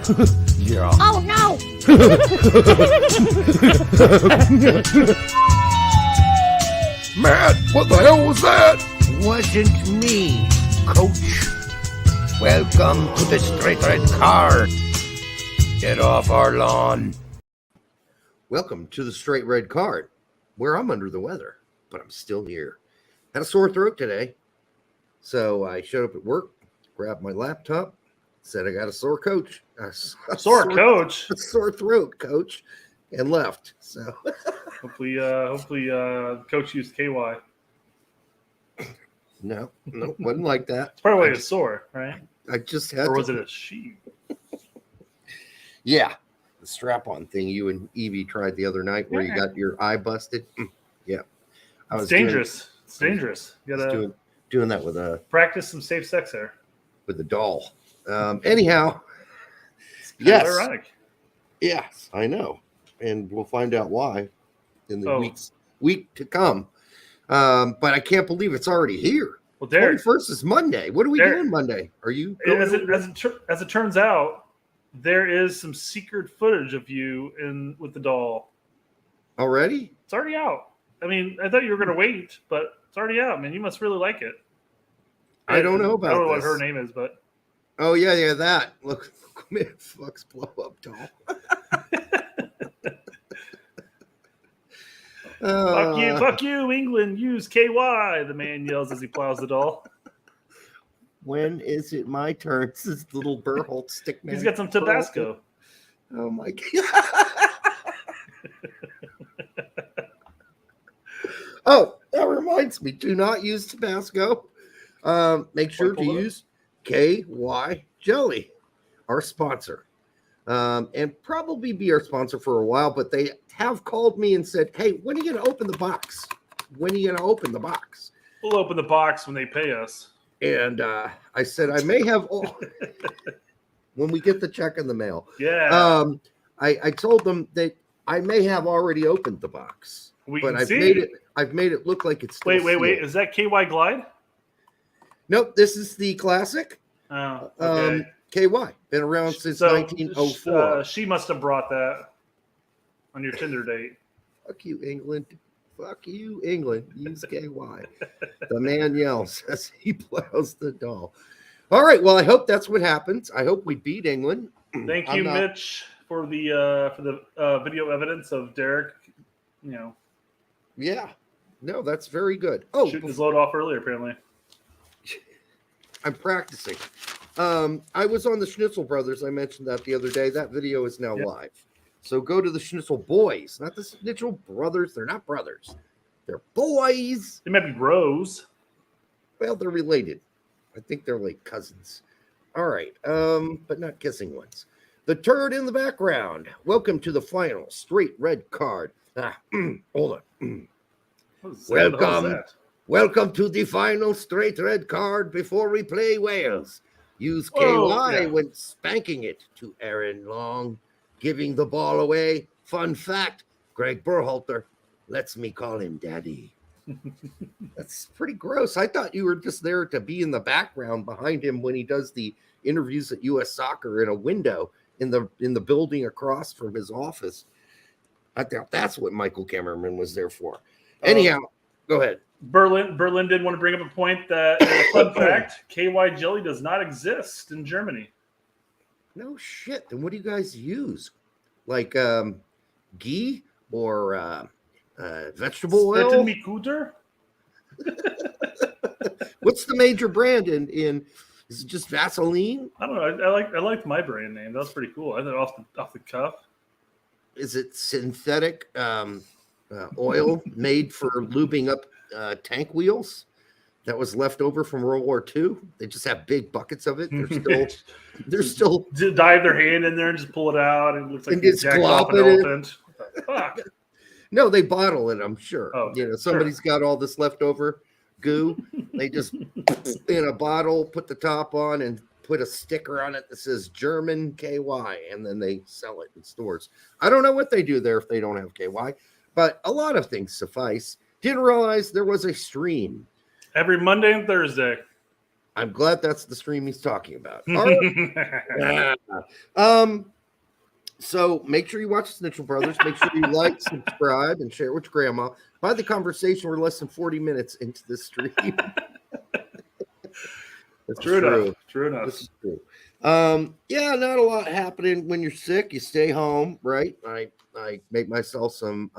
Yeah. Oh no! Matt, what the hell was that? Wasn't me, coach. Welcome to the straight red card. Get off our lawn. Welcome to the Straight Red Card, where I'm under the weather, but I'm still here. Had a sore throat today, so I showed up at work, grabbed my laptop, said I got a sore coach. A sore throat, coach, and left. So hopefully, coach used KY. No, wasn't like that. It's probably why it's sore, right? I just had. Or was it a she? Yeah, the strap-on thing you and Evie tried the other night, where you got your eye busted. Yeah, It's dangerous. It's dangerous. You gotta doing that with a practice some safe sex there. With a doll. Anyhow, Yes. Ironic. Yes, I know. And we'll find out why in the week to come. But I can't believe it's already here. Well, Derek, 21st is Monday. What are we doing Monday? Are you as it turns out, there is some secret footage of you with the doll. Already? It's already out. I mean, I thought you were gonna wait, but it's already out, man. You must really like it. I don't know about I don't know this. what her name is, but oh yeah, that. Look, man, fucks blow up doll. Fuck you, England. Use KY. The man yells as he plows the doll. When is it my turn? This is little Burholt stick man. He's got some Tabasco. Oh my god. Oh, that reminds me. Do not use Tabasco. Make sure to use KY Jelly, our sponsor. And probably be our sponsor for a while, but they have called me and said, hey, when are you going to open the box? When are you going to open the box? We'll open the box when they pay us. And I said, I may have when we get the check in the mail. Yeah. I told them that I may have already opened the box, but I've made it look like it's still wait. Is that KY Glide? Nope. This is the classic. Oh, okay. KY, been around since 1904. She must have brought that on your Tinder date. Fuck you, England. Fuck you, England. Use KY. The man yells as he plows the doll. All right. Well, I hope that's what happens. I hope we beat England. Thank you, Mitch, for the video evidence of Derek. Yeah. No, that's very good. Oh, shooting his load off earlier, apparently. I'm practicing. I was on the Schnitzel Brothers. I mentioned that the other day. That video is now live. So go to the Schnitzel Boys, not the Schnitzel Brothers. They're not brothers. They're boys. They might be bros. Well, they're related. I think they're like cousins. All right. But not kissing ones. The turd in the background. Welcome to the final straight red card. Hold on. Welcome to the final straight red card before we play Wales. Use KY when spanking it to Aaron Long, giving the ball away. Fun fact, Gregg Berhalter lets me call him daddy. That's pretty gross. I thought you were just there to be in the background behind him when he does the interviews at US Soccer in a window in the building across from his office. I thought that's what Michael Kammerman was there for. Anyhow, go ahead. Berlin did want to bring up a point that, fun fact, KY Jelly does not exist in Germany. No shit. Then what do you guys use? Like ghee or vegetable oil? What's the major brand in? Is it just Vaseline? I don't know. I liked my brand name. That was pretty cool. I thought off the cuff. Is it synthetic oil made for lubing up tank wheels that was left over from World War II? They just have big buckets of it. They're still dive their hand in there and just pull it out. And it looks like they jacked off an elephant. Fuck. No, they bottle it, I'm sure. Oh, somebody's got all this leftover goo. They just in a bottle, put the top on, and put a sticker on it that says German KY, and then they sell it in stores. I don't know what they do there if they don't have KY, but a lot of things suffice. Didn't realize there was a stream every Monday and Thursday. I'm glad that's the stream he's talking about. All right. So make sure you watch Snitchell Brothers. Make sure you like, subscribe, and share it with your grandma. By the conversation, we're less than 40 minutes into this stream. That's True enough. This is true. Yeah, not a lot happening when you're sick. You stay home, right? I make myself some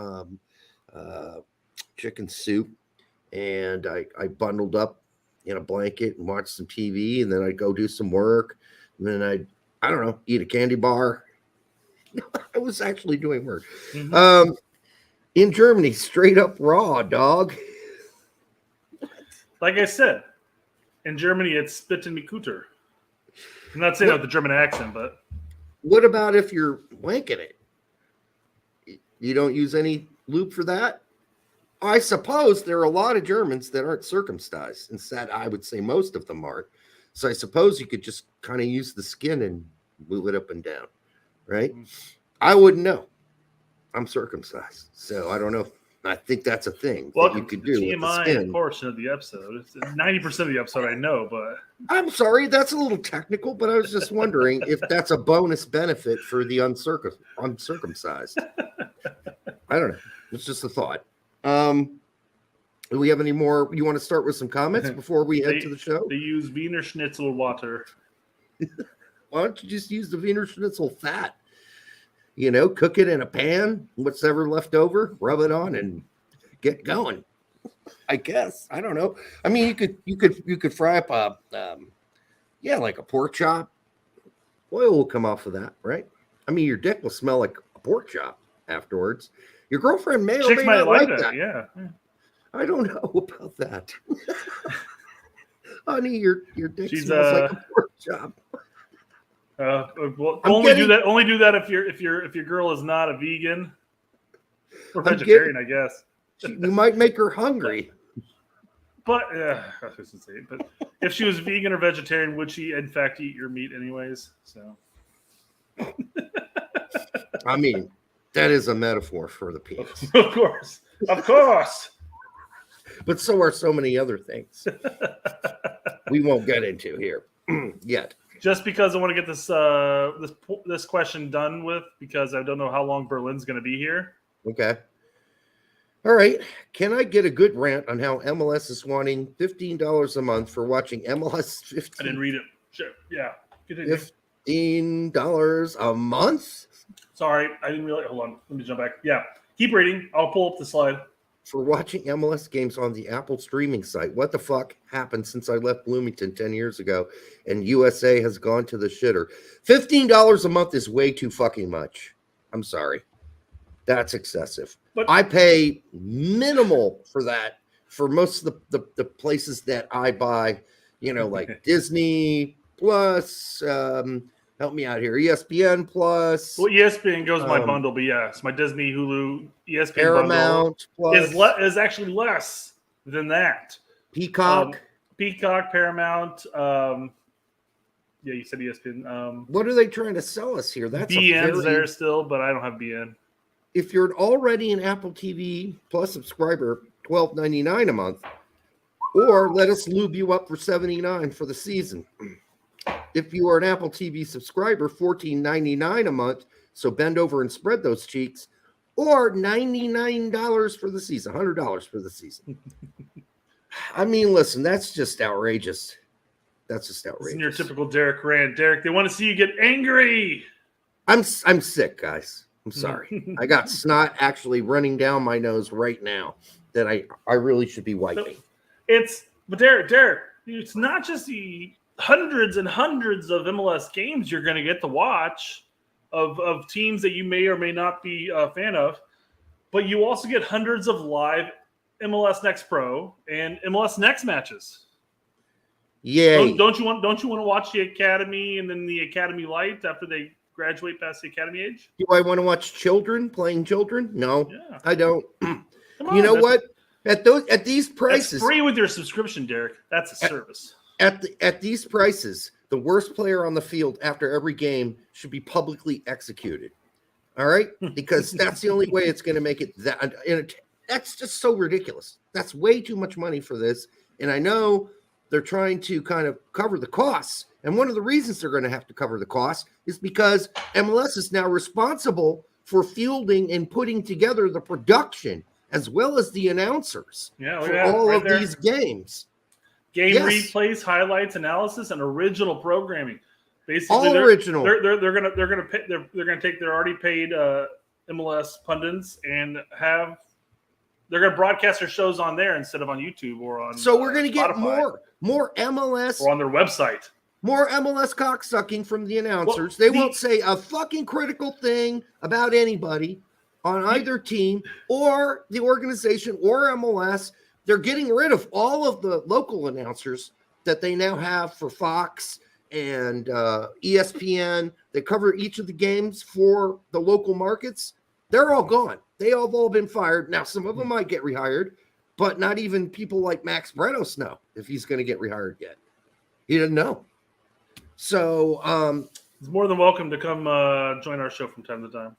chicken soup, and I bundled up in a blanket and watched some TV, and then I'd go do some work, and then I don't know, eat a candy bar. I was actually doing work. Mm-hmm. In Germany, straight up raw, dog. Like I said, in Germany, it's spitten me Kuter. I'm not saying that with the German accent, but what about if you're wanking it? You don't use any lube for that? I suppose there are a lot of Germans that aren't circumcised. Instead, I would say most of them aren't. So I suppose you could just kind of use the skin and move it up and down, right? I wouldn't know. I'm circumcised, so I don't know. I think that's a thing that you could do with the skin. Portion of the episode. It's 90% of the episode I know, but I'm sorry, that's a little technical, but I was just wondering if that's a bonus benefit for the uncircumcised. I don't know. It's just a thought. Do we have any more? You want to start with some comments before we head to the show? They use Wiener Schnitzel water. Why don't you just use the Wiener Schnitzel fat? You know, cook it in a pan, what's ever left over, rub it on, and get going. I guess. I don't know. I mean, you could fry up like a pork chop. Oil will come off of that, right? I mean, your dick will smell like a pork chop afterwards. Your girlfriend may or may not like that. Yeah. I don't know about that. Honey, your dick smells like a pork chop. Well, only do that if your girl is not a vegan or vegetarian, I guess. You might make her hungry. But but if she was vegan or vegetarian, would she in fact eat your meat anyways? So I mean, that is a metaphor for the penis. Of course. But so are so many other things we won't get into here yet. Just because I want to get this question done with, because I don't know how long Berlin's going to be here. Okay. All right. Can I get a good rant on how MLS is wanting $15 a month for watching MLS 15? I didn't read it. Sure. Yeah. $15 a month? Sorry, I didn't realize. Hold on. Let me jump back. Yeah. Keep reading. I'll pull up the slide. For watching MLS games on the Apple streaming site. What the fuck happened since I left Bloomington 10 years ago and USA has gone to the shitter? $15 a month is way too fucking much. I'm sorry. That's excessive. But I pay minimal for that for most of the places that I buy, like Disney Plus, help me out here. ESPN Plus. Well, ESPN goes my bundle, but yes, my Disney, Hulu, ESPN Paramount bundle is actually less than that. Peacock, Paramount. Yeah, you said ESPN. What are they trying to sell us here? That's BN's there still, but I don't have BN. If you're already an Apple TV Plus subscriber, $12.99 a month, or let us lube you up for $79 for the season. If you are an Apple TV subscriber, $14.99 a month, so bend over and spread those cheeks, or $99 for the season, $100 for the season. I mean, listen, that's just outrageous. That's just outrageous. This is your typical Derek rant. Derek, they want to see you get angry. I'm sick, guys. I'm sorry. I got snot actually running down my nose right now that I really should be wiping. But Derek, it's not just the hundreds and hundreds of MLS games you're going to get to watch of teams that you may or may not be a fan of, but you also get hundreds of live MLS Next Pro and MLS Next matches. Yeah. Don't you want to watch the Academy and then the Academy Light after they graduate past the Academy age? Do I want to watch children playing children? No, yeah. I don't. You know what? At these prices, that's free with your subscription, Derek. That's a service. At these prices, the worst player on the field after every game should be publicly executed. All right? Because that's the only way it's going to make it that. And that's just so ridiculous. That's way too much money for this. And I know they're trying to kind of cover the costs. And one of the reasons they're going to have to cover the costs is because MLS is now responsible for fielding and putting together the production as well as the announcers for all of these games. Game replays, highlights, analysis, and original programming. Basically, all original. They're gonna take their already paid MLS pundits and they're gonna broadcast their shows on there instead of on YouTube or on. So we're gonna get Spotify. more MLS or on their website. More MLS cocksucking from the announcers. They won't say a fucking critical thing about anybody on either team or the organization or MLS. They're getting rid of all of the local announcers that they now have for Fox and ESPN. They cover each of the games for the local markets. They're all gone. They have all been fired. Now, some of them might get rehired, but not even people like Max Bretos know if he's going to get rehired yet. He doesn't know. So he's more than welcome to come join our show from time to time.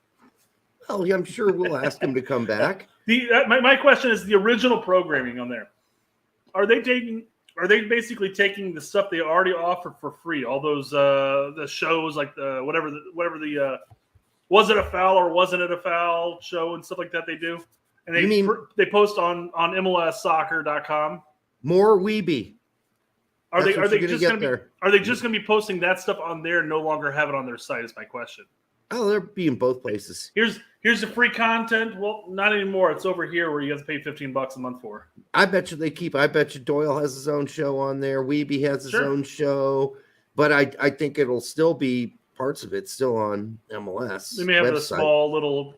Well, I'm sure we'll ask him to come back. My question is the original programming on there. Are they basically taking the stuff they already offer for free? All those the shows like the whatever the was it a foul or wasn't it a foul show and stuff like that they do, and they post on MLSsoccer.com. More Weeby. Are they just going to be posting that stuff on there and no longer have it on their site? Is my question. Oh, they'll be in both places. Here's the free content. Well, not anymore. It's over here where you have to pay $15 a month for. I bet you Doyle has his own show on there. Weeby has his own show, but I think it'll still be parts of it still on MLS. They may have a small little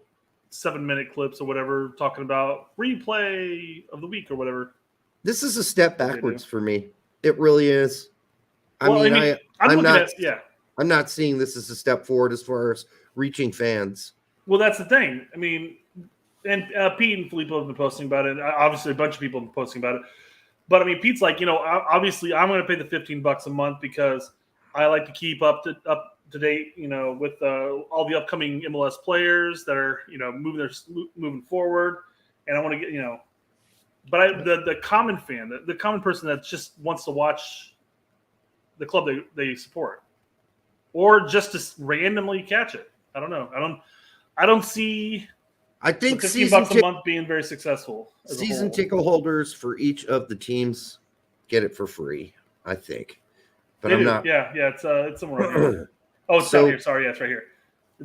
7-minute clips or whatever talking about replay of the week or whatever. This is a step backwards for me. It really is. I'm not seeing this as a step forward as far as reaching fans. Well, that's the thing. I mean, and Pete and Filippo have been posting about it. Obviously, a bunch of people have been posting about it. But I mean, Pete's like, obviously, I'm going to pay the $15 a month because I like to keep up to date, with all the upcoming MLS players that are, moving forward, and I want to get, But the common fan, the common person that just wants to watch the club they support, or just to randomly catch it. I don't know. I don't see. I think $15 a month being very successful. Season ticket holders for each of the teams get it for free. I think, but I'm not. Yeah. It's somewhere right here. Oh, it's down here. Sorry, it's right here.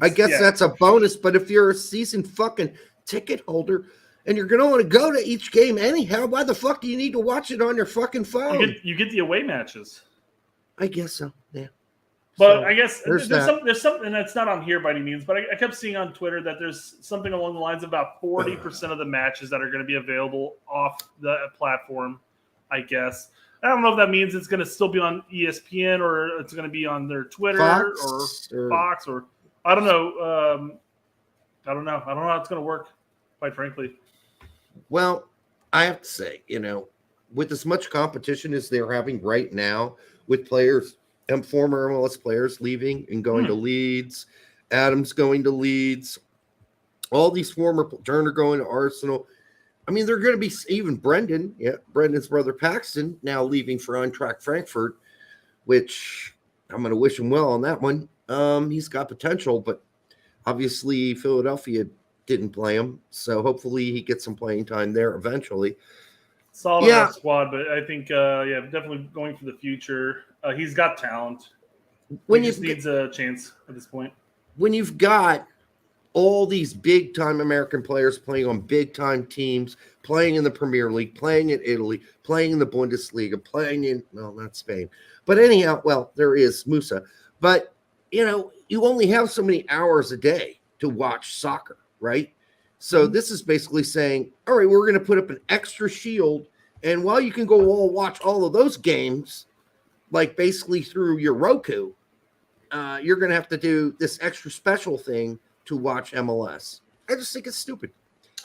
I guess that's a bonus. But if you're a season fucking ticket holder. And you're going to want to go to each game anyhow. Why the fuck do you need to watch it on your fucking phone? You get the away matches. I guess so, yeah. But so, I guess there's something that's not on here by any means, but I kept seeing on Twitter that there's something along the lines of about 40% of the matches that are going to be available off the platform, I guess. I don't know if that means it's going to still be on ESPN or it's going to be on their Twitter or Fox or I don't know. I don't know how it's going to work, quite frankly. Well, I have to say, with as much competition as they're having right now with players and former MLS players leaving and going to Leeds, Adams going to Leeds, all these former Turner going to Arsenal. I mean, they're going to be even Brendan's brother Paxton now leaving for Eintracht Frankfurt, which I'm going to wish him well on that one. He's got potential, but obviously Philadelphia didn't play him, so hopefully he gets some playing time there eventually. Solid squad, but I think definitely going for the future. He's got talent. He just needs a chance at this point. When you've got all these big time American players playing on big time teams, playing in the Premier League, playing in Italy, playing in the Bundesliga, playing in not Spain, but anyhow, there is Musa, but you only have so many hours a day to watch soccer. Right? So this is basically saying, all right, we're going to put up an extra shield. And while you can go watch all of those games, like basically through your Roku, you're going to have to do this extra special thing to watch MLS. I just think it's stupid.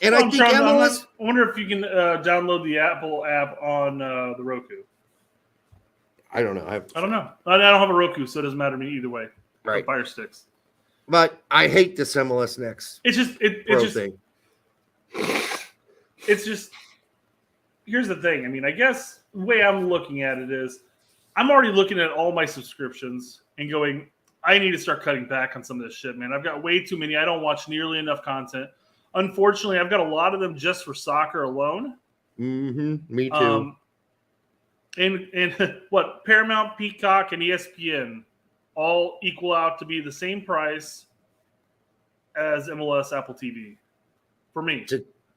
And I think MLS... I wonder if you can download the Apple app on the Roku. I don't know. I don't know. I don't have a Roku, so it doesn't matter to me either way. Right. Fire sticks. But I hate this MLS Next. It's just here's the thing. I mean, I guess the way I'm looking at it is I'm already looking at all my subscriptions and going, I need to start cutting back on some of this shit, man. I've got way too many. I don't watch nearly enough content. Unfortunately, I've got a lot of them just for soccer alone. Me too. And what Paramount, Peacock, and ESPN all equal out to be the same price as MLS Apple TV for me.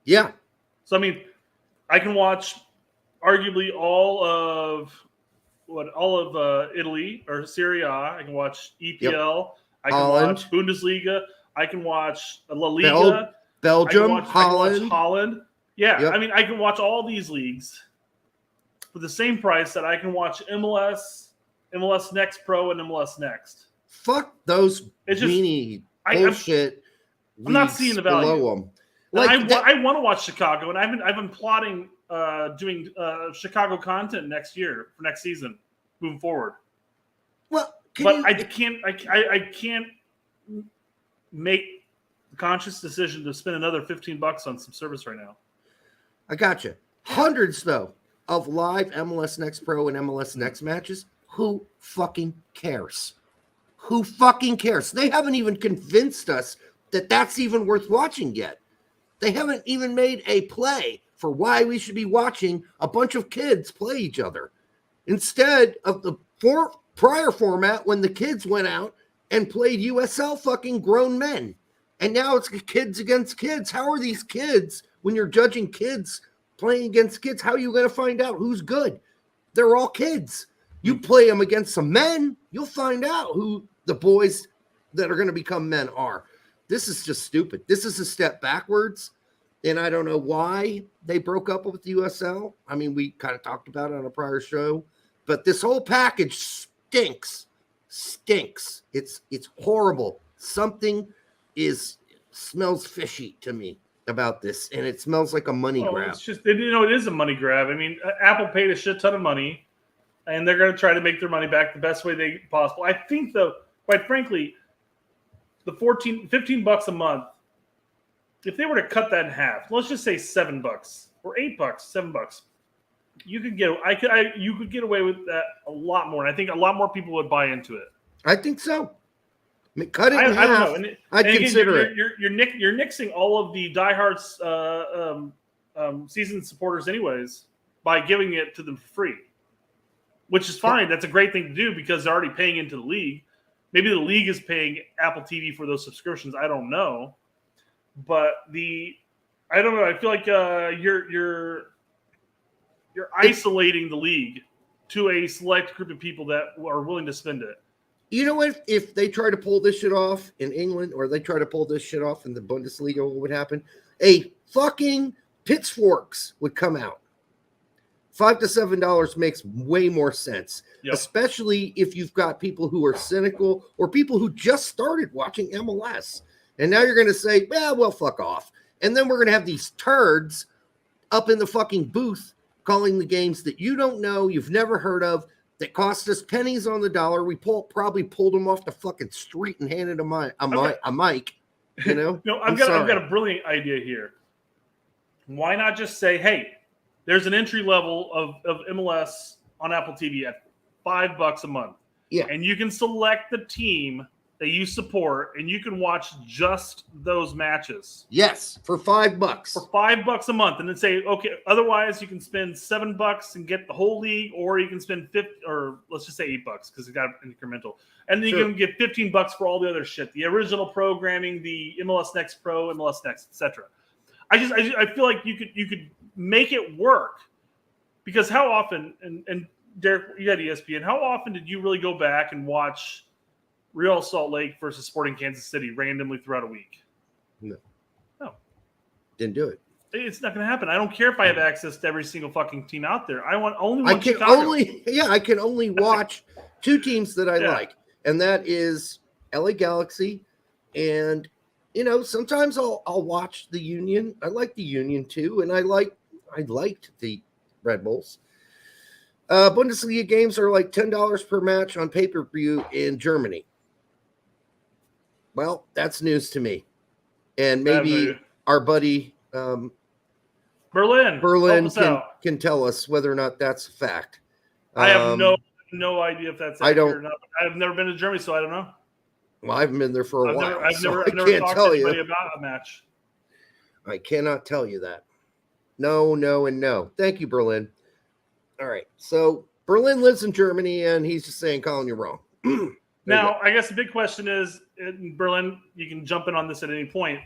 Yeah. So I mean, I can watch arguably all of Italy or Serie A. I can watch EPL. I can watch Bundesliga. I can watch La Liga. Belgium, I can watch Holland. Yeah, Yep. I mean, I can watch all these leagues for the same price that I can watch MLS Next Pro, and MLS Next. Fuck those It's just weenie bullshit. I'm not seeing the value. Below them. I want to watch Chicago, and I've been plotting doing Chicago content next year for next season, moving forward. Well, I can't make the conscious decision to spend another $15 on some service right now. I got you. Hundreds though of live MLS Next Pro and MLS Next matches. Who fucking cares? Who fucking cares? They haven't even convinced us that that's even worth watching yet. They haven't even made a play for why we should be watching a bunch of kids play each other instead of the prior format when the kids went out and played USL fucking grown men. And now it's kids against kids. How are these kids, when you're judging kids playing against kids, how are you going to find out who's good? They're all kids. You play them against some men, you'll find out who the boys that are going to become men are. This is just stupid. This is a step backwards, and I don't know why they broke up with the USL. I mean, we kind of talked about it on a prior show, but this whole package stinks. It's horrible. Something smells fishy to me about this, and it smells like a money grab. It's just, it is a money grab. I mean, Apple paid a shit ton of money, and they're going to try to make their money back the best way possible. I think, though, quite frankly, the $15 a month, if they were to cut that in half, let's just say $7 or $8, $7, you could get away with that a lot more. And I think a lot more people would buy into it. I think so. I mean, cut it in half. I don't know. I'd consider it. You're nixing all of the diehards season supporters anyways by giving it to them for free, which is fine. That's a great thing to do because they're already paying into the league. Maybe the league is paying Apple TV for those subscriptions. I don't know, but I don't know. I feel like you're isolating the league to a select group of people that are willing to spend it. You know what? If they try to pull this shit off in England or they try to pull this shit off in the Bundesliga, what would happen? A fucking pitchforks would come out. $5 to $7 makes way more sense, especially if you've got people who are cynical or people who just started watching MLS. And now you're going to say, well, fuck off. And then we're going to have these turds up in the fucking booth calling the games that you don't know, you've never heard of, that cost us pennies on the dollar. We probably pulled them off the fucking street and handed them a mic, you know? No, I've got a brilliant idea here. Why not just say, hey, there's an entry level of MLS on Apple TV at $5 a month. Yeah. And you can select the team that you support and you can watch just those matches. Yes, for $5. For $5 a month. And then say, okay, otherwise you can spend $7 and get the whole league, or you can spend $50, or let's just say $8 because it got incremental. And then you can get $15 for all the other shit, the original programming, the MLS Next Pro, MLS Next, etc. I feel like you could make it work, because how often, and Derek, you had ESPN, how often did you really go back and watch Real Salt Lake versus Sporting Kansas City randomly throughout a week? No. Didn't do it. It's not going to happen. I don't care if I have access to every single fucking team out there. I can Chicago. only watch two teams that I like, and that is LA Galaxy, and sometimes I'll watch the Union. I like the Union too, and I liked the Red Bulls. Bundesliga games are like $10 per match on pay-per-view in Germany. Well, that's news to me. And maybe our buddy Berlin can tell us whether or not that's a fact. I have no idea if that's accurate or not. I've never been to Germany, so I don't know. Well, I haven't been there for a while. I've never talked to anybody about a match. I cannot tell you that. No, and no. Thank you, Berlin. All right. So Berlin lives in Germany, and he's just saying, Colin, you're wrong. Now, I guess the big question is, in Berlin, you can jump in on this at any point,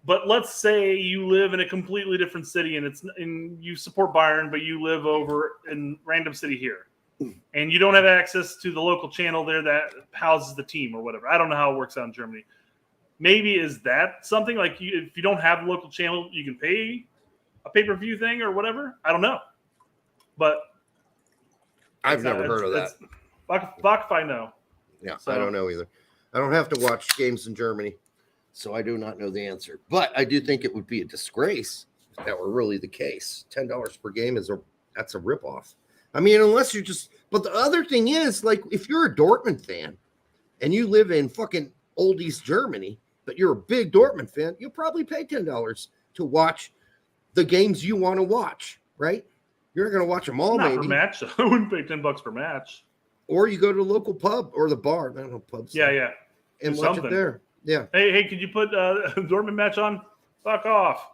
but let's say you live in a completely different city and you support Bayern, but you live over in random city here, and you don't have access to the local channel there that houses the team or whatever. I don't know how it works out in Germany. Maybe is that something like if you don't have a local channel, you can pay a pay-per-view thing or whatever? I don't know, but I've never heard of that. Fuck if I know. Yeah, so, I don't know either. I don't have to watch games in Germany, so I do not know the answer. But I do think it would be a disgrace if that were really the case. $10 per game that's a ripoff. I mean, unless you're just. But the other thing is, like, if you're a Dortmund fan and you live in fucking old East Germany, but you're a big Dortmund fan, you'll probably pay $10 to watch the games you want to watch, right? You're not going to watch them all, maybe. Per match. I wouldn't pay $10 per match. Or you go to the local pub or the bar. I don't know, pubs. Yeah. And watch it there. Yeah. Hey, could you put a Dortmund match on? Fuck off.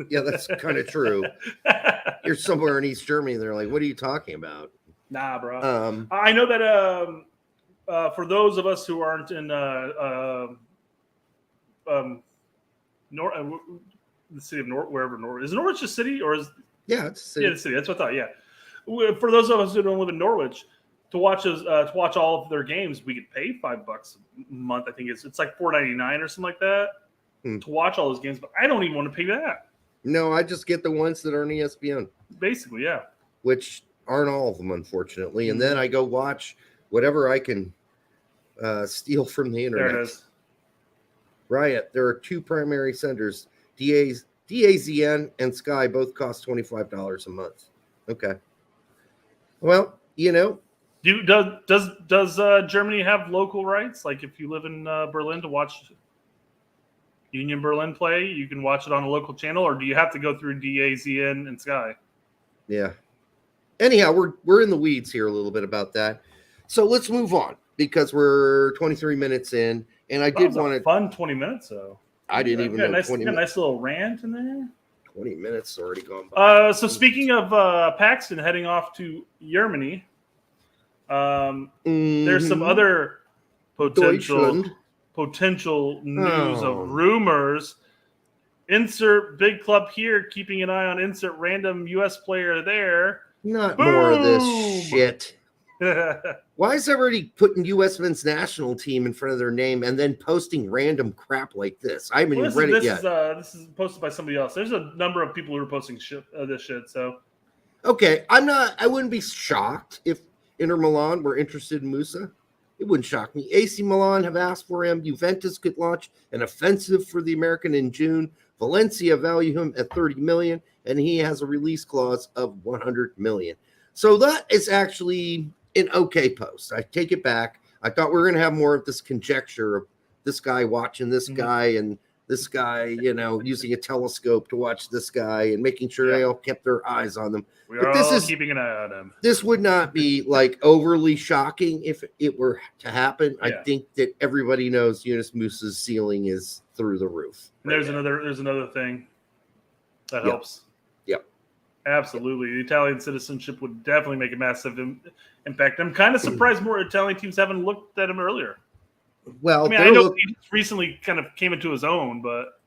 Yeah, that's kind of true. You're somewhere in East Germany, and they're like, what are you talking about? Nah, bro. I know that for those of us who aren't in the city of wherever is Norwich a city or is it's a city. Yeah, the city. That's what I thought. Yeah. For those of us who don't live in Norwich, to watch all of their games, we could pay $5 a month. I think it's like $4.99 or something like that to watch all those games. But I don't even want to pay that. No, I just get the ones that are on ESPN. Basically, yeah. Which aren't all of them, unfortunately. And then I go watch whatever I can steal from the internet. There it is. Riot. There are two primary senders, DAZN and Sky, both cost $25 a month. Okay. Well, Does Germany have local rights? Like if you live in Berlin to watch Union Berlin play, you can watch it on a local channel, or do you have to go through DAZN and Sky? Yeah. Anyhow, we're in the weeds here a little bit about that. So let's move on because we're 23 minutes in, and I did want to fun 20 minutes though. I didn't even know 20 minutes. Nice little rant in there. 20 minutes already gone by. So speaking of Paxton heading off to Germany. There's some other potential news of rumors. Insert big club here, keeping an eye on insert random U.S. player there. Not Boom! More of this shit. Why is everybody putting U.S. men's national team in front of their name and then posting random crap like this? I haven't even read it yet. This is posted by somebody else. There's a number of people who are posting this shit. So, okay, I wouldn't be shocked if Inter Milan were interested in Musa. It wouldn't shock me. AC Milan have asked for him. Juventus could launch an offensive for the American in June. Valencia value him at $30 million, and he has a release clause of $100 million. So that is actually an okay post. I take it back. I thought we were going to have more of this conjecture of this guy watching this guy and this guy, using a telescope to watch this guy and making sure they all kept their eyes on them. We're all keeping an eye on him. This would not be like overly shocking if it were to happen. Yeah. I think that everybody knows Yunus Musa's ceiling is through the roof. Right there's another thing that helps. Yep. Absolutely. The Italian citizenship would definitely make a massive impact. I'm kind of surprised more Italian teams haven't looked at him earlier. Well, I know he recently kind of came into his own, but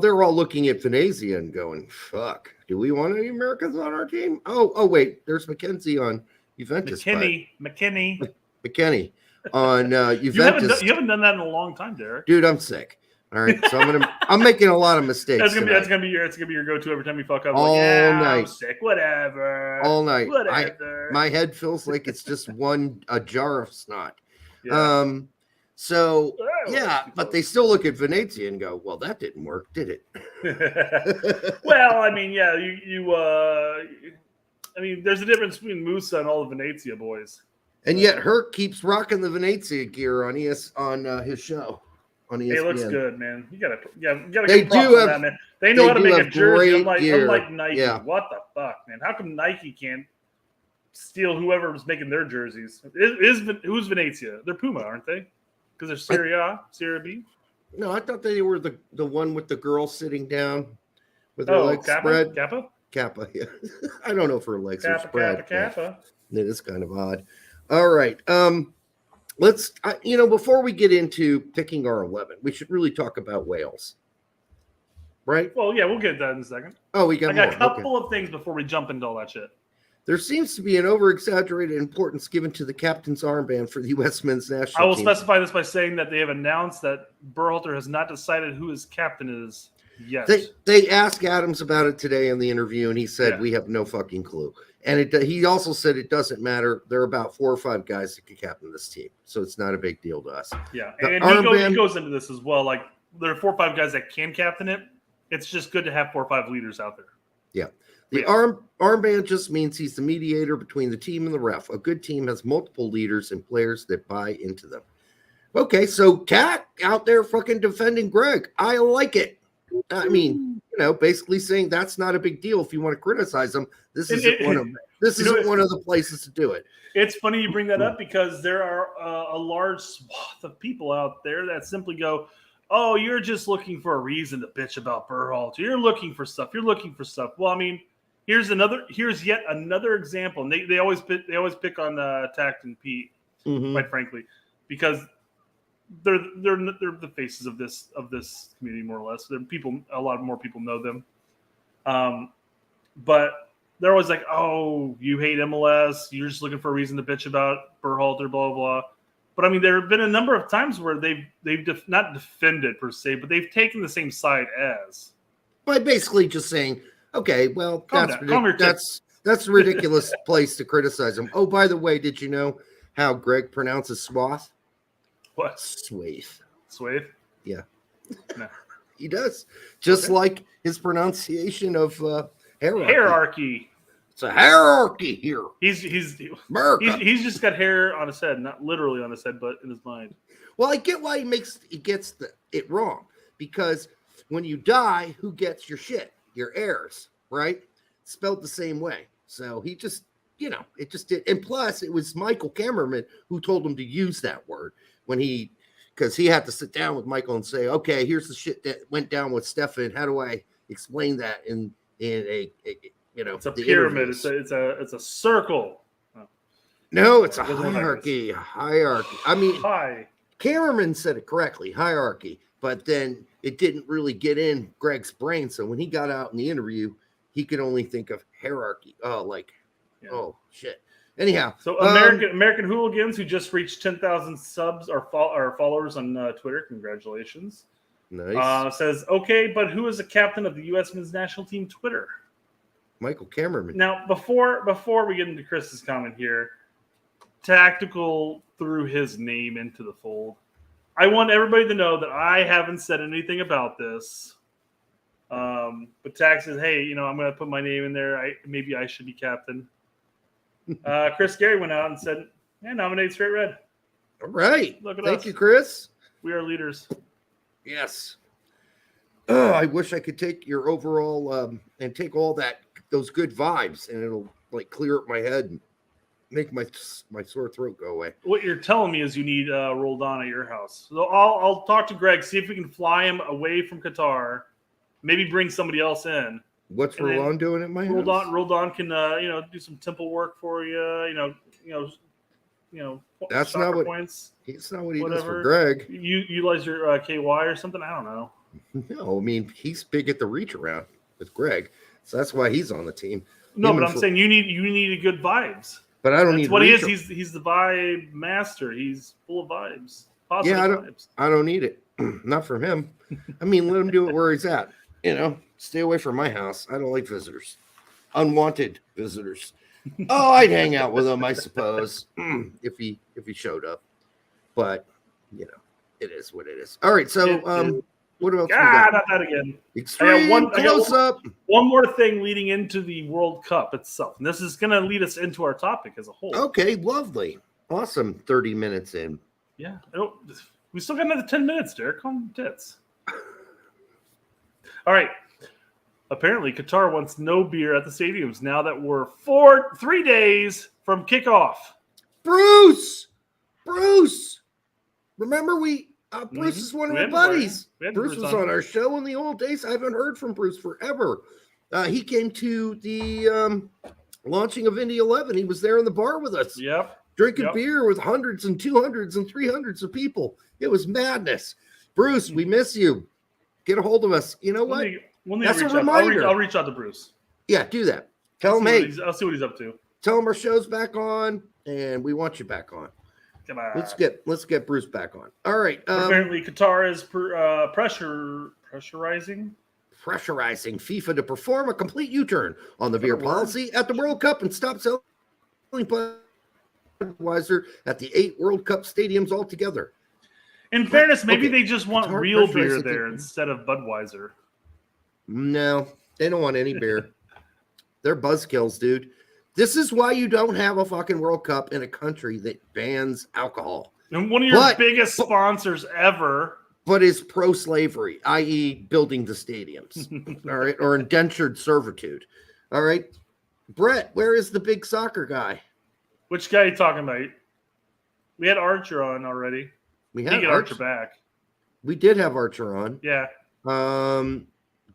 they're all looking at Venezia and going, "Fuck, do we want any Americans on our team?" Oh, wait, there's McKenzie on Juventus. McKennie on Juventus. You haven't done that in a long time, Derek. Dude, I'm sick. All right, so I'm making a lot of mistakes. That's gonna be your go-to every time you fuck up. All night, I'm sick. Whatever. All night. My head feels like it's just a jar of snot. Yeah. So, but they still look at Venezia and go, well, that didn't work, did it? Well, I mean, yeah, there's a difference between Musa and all the Venezia boys. And yet Herc keeps rocking the Venezia gear on his show. on ESPN. It looks good, man. You gotta They give props do on have- that, man. They know how to do make a have jersey. great Unlike gear. Nike. Yeah. What the fuck, man? How come Nike can't steal whoever was making their jerseys? Who's Venezia? They're Puma, aren't they? Because they're Serie A, Serie B. No, I thought they were the one with the girl sitting down with her legs spread. Kappa, yeah. I don't know if her legs are spread. Kappa. It is kind of odd. All right. Let's, before we get into picking our 11, we should really talk about Wales. Right? Well, yeah, we'll get that in a second. Oh, we got I got more. a couple of things before we jump into all that shit. There seems to be an over-exaggerated importance given to the captain's armband for the U.S. men's national team. I will specify this by saying that they have announced that Berhalter has not decided who his captain is yet. They asked Adams about it today in the interview, and he said, we have no fucking clue. And he also said it doesn't matter. There are about 4 or 5 guys that could captain this team, so it's not a big deal to us. Yeah, and he goes into this as well. Like, there are 4 or 5 guys that can captain it. It's just good to have 4 or 5 leaders out there. Yeah. The armband just means he's the mediator between the team and the ref. A good team has multiple leaders and players that buy into them. Okay, so Cat out there fucking defending Gregg. I like it. I mean, basically saying that's not a big deal if you want to criticize him. This isn't one of the places to do it. It's funny you bring that up because there are a large swath of people out there that simply go, "Oh, you're just looking for a reason to bitch about Berhalter. You're looking for stuff. Well, I mean, here's yet another example. And they always pick on Tact and Pete, quite frankly, because they're the faces of this community, more or less. They're people. A lot more people know them, but they're always like, "Oh, you hate MLS. You're just looking for a reason to bitch about Berhalter, blah blah blah." But I mean, there have been a number of times where they've not defended per se, but they've taken the same side as. By basically just saying, okay, well, that's a ridiculous place to criticize him. Oh, by the way, did you know how Gregg pronounces swath? What? Swathe. Yeah. No. He does. Just like his pronunciation of hierarchy. It's a hierarchy here. He's just got hair on his head, not literally on his head, but in his mind. Well, I get why he gets it wrong, because when you die, who gets your shit? Your heirs, right? Spelled the same way. So he just, it just did. And plus, it was Michael Cameraman who told him to use that word because he had to sit down with Michael and say, okay, here's the shit that went down with Stefan. How do I explain that in a it's a pyramid. It's a circle. No, it's a hierarchy. I mean, Cameraman said it correctly, hierarchy, but then it didn't really get in Gregg's brain. So when he got out in the interview, he could only think of hierarchy. Oh shit. Anyhow, so American Hooligans, who just reached 10,000 subs or followers on Twitter, congratulations. Nice. Says, okay, but who is the captain of the U.S. men's national team Twitter? Michael Cameraman. Now, before we get into Chris's comment here, Tactical threw his name into the fold. I want everybody to know that I haven't said anything about this. But Tac says, hey, I'm going to put my name in there. Maybe I should be captain. Chris Gary went out and said, nominate Straight Red. All right. Look at us. Thank you, Chris. We are leaders. Yes. I wish I could take your overall and take all those good vibes, and it'll clear up my head and make my sore throat go away. What you're telling me is you need Roldan at your house. So I'll talk to Gregg, see if we can fly him away from Qatar, maybe bring somebody else in. What's Roldan doing at my house? Roldan can do some temple work for you. That's not what points. It's not what he does for Gregg. You utilize your KY or something. I don't know. No, I mean he's big at the reach around with Gregg, so that's why he's on the team. No, but I'm saying you need a good vibes. But I don't need. That's what he is. He's the vibe master. He's full of vibes. Positive vibes. I don't need it. Not from him. I mean, let him do it where he's at. Stay away from my house. I don't like visitors, unwanted visitors. Oh, I'd hang out with him, I suppose, if he showed up. But it is what it is. All right, so what else? Not that again. Extreme close up. One more thing leading into the World Cup itself, and this is going to lead us into our topic as a whole. Okay, lovely, awesome. 30 minutes in. Yeah, We still got another 10 minutes, Derek. Calm tits. All right. Apparently, Qatar wants no beer at the stadiums now that we're 3 days from kickoff. Bruce! Remember Bruce is one of our buddies. Bruce was on our show in the old days. I haven't heard from Bruce forever. He came to the launching of Indy 11. He was there in the bar with us. Yep. Drinking beer with hundreds and 200s and 300s of people. It was madness. Bruce, we miss you. Get a hold of us. You know what? That's a reminder. I'll reach out to Bruce. Yeah, do that. Tell him, hey. I'll see what he's up to. Tell him our show's back on, and we want you back on. Come on. Let's get Bruce back on. All right. Apparently, Qatar is pressurizing FIFA to perform a complete U-turn on the beer policy at the World Cup and stop selling Budweiser at the 8 World Cup stadiums altogether. In fairness, maybe they just want real beer there instead of Budweiser. No, they don't want any beer. They're buzzkills, dude. This is why you don't have a fucking World Cup in a country that bans alcohol. And one of your biggest sponsors ever. But is pro-slavery, i.e. building the stadiums. All right. Or indentured servitude. All right. Brett, where is the big soccer guy? Which guy are you talking about? We had Archer on already. We had Archer back. We did have Archer on. Yeah.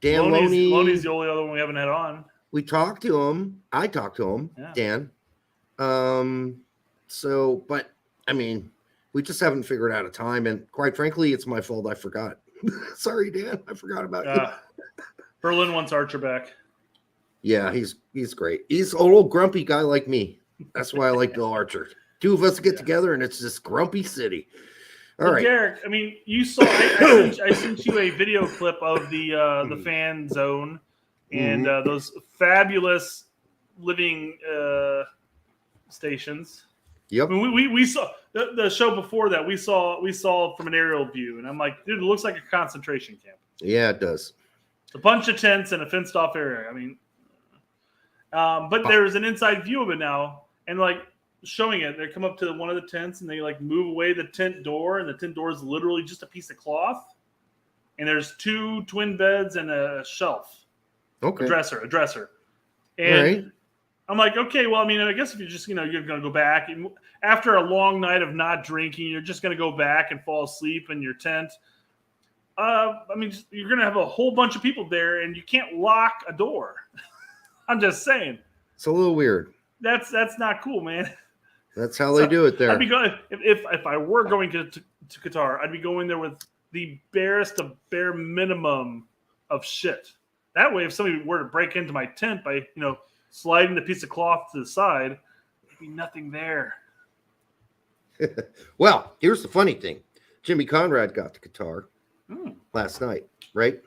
Dan Loney's the only other one we haven't had on. We talked to him. I talked to him, yeah. Dan. But I mean, we just haven't figured out a time, and quite frankly, it's my fault. I forgot. Sorry, Dan. I forgot about you. Berlin wants Archer back. Yeah, he's great. He's a little grumpy guy like me. That's why I like Bill Archer. Two of us get together, and it's this grumpy city. All right, Derek. I mean, you saw. I sent you a video clip of the fan zone and those fabulous living stations. Yep. I mean, we saw the show before that. We saw from an aerial view, and I'm like, dude, it looks like a concentration camp. Yeah, it does. It's a bunch of tents and a fenced off area. I mean, but there's an inside view of it now, and like showing it. They come up to one of the tents and they like move away the tent door, and the tent door is literally just a piece of cloth, and there's 2 twin beds and a shelf. Okay. A dresser. And right. I'm like, okay, well, I mean, I guess if you're just, you're going to go back and after a long night of not drinking, you're just going to go back and fall asleep in your tent. I mean, you're going to have a whole bunch of people there and you can't lock a door. I'm just saying. It's a little weird. That's not cool, man. That's how they do it there. I'd be going if I were going to Qatar, I'd be going there with the barest of bare minimum of shit. That way, if somebody were to break into my tent by, sliding the piece of cloth to the side, there'd be nothing there. Well, here's the funny thing. Jimmy Conrad got to Qatar last night, right?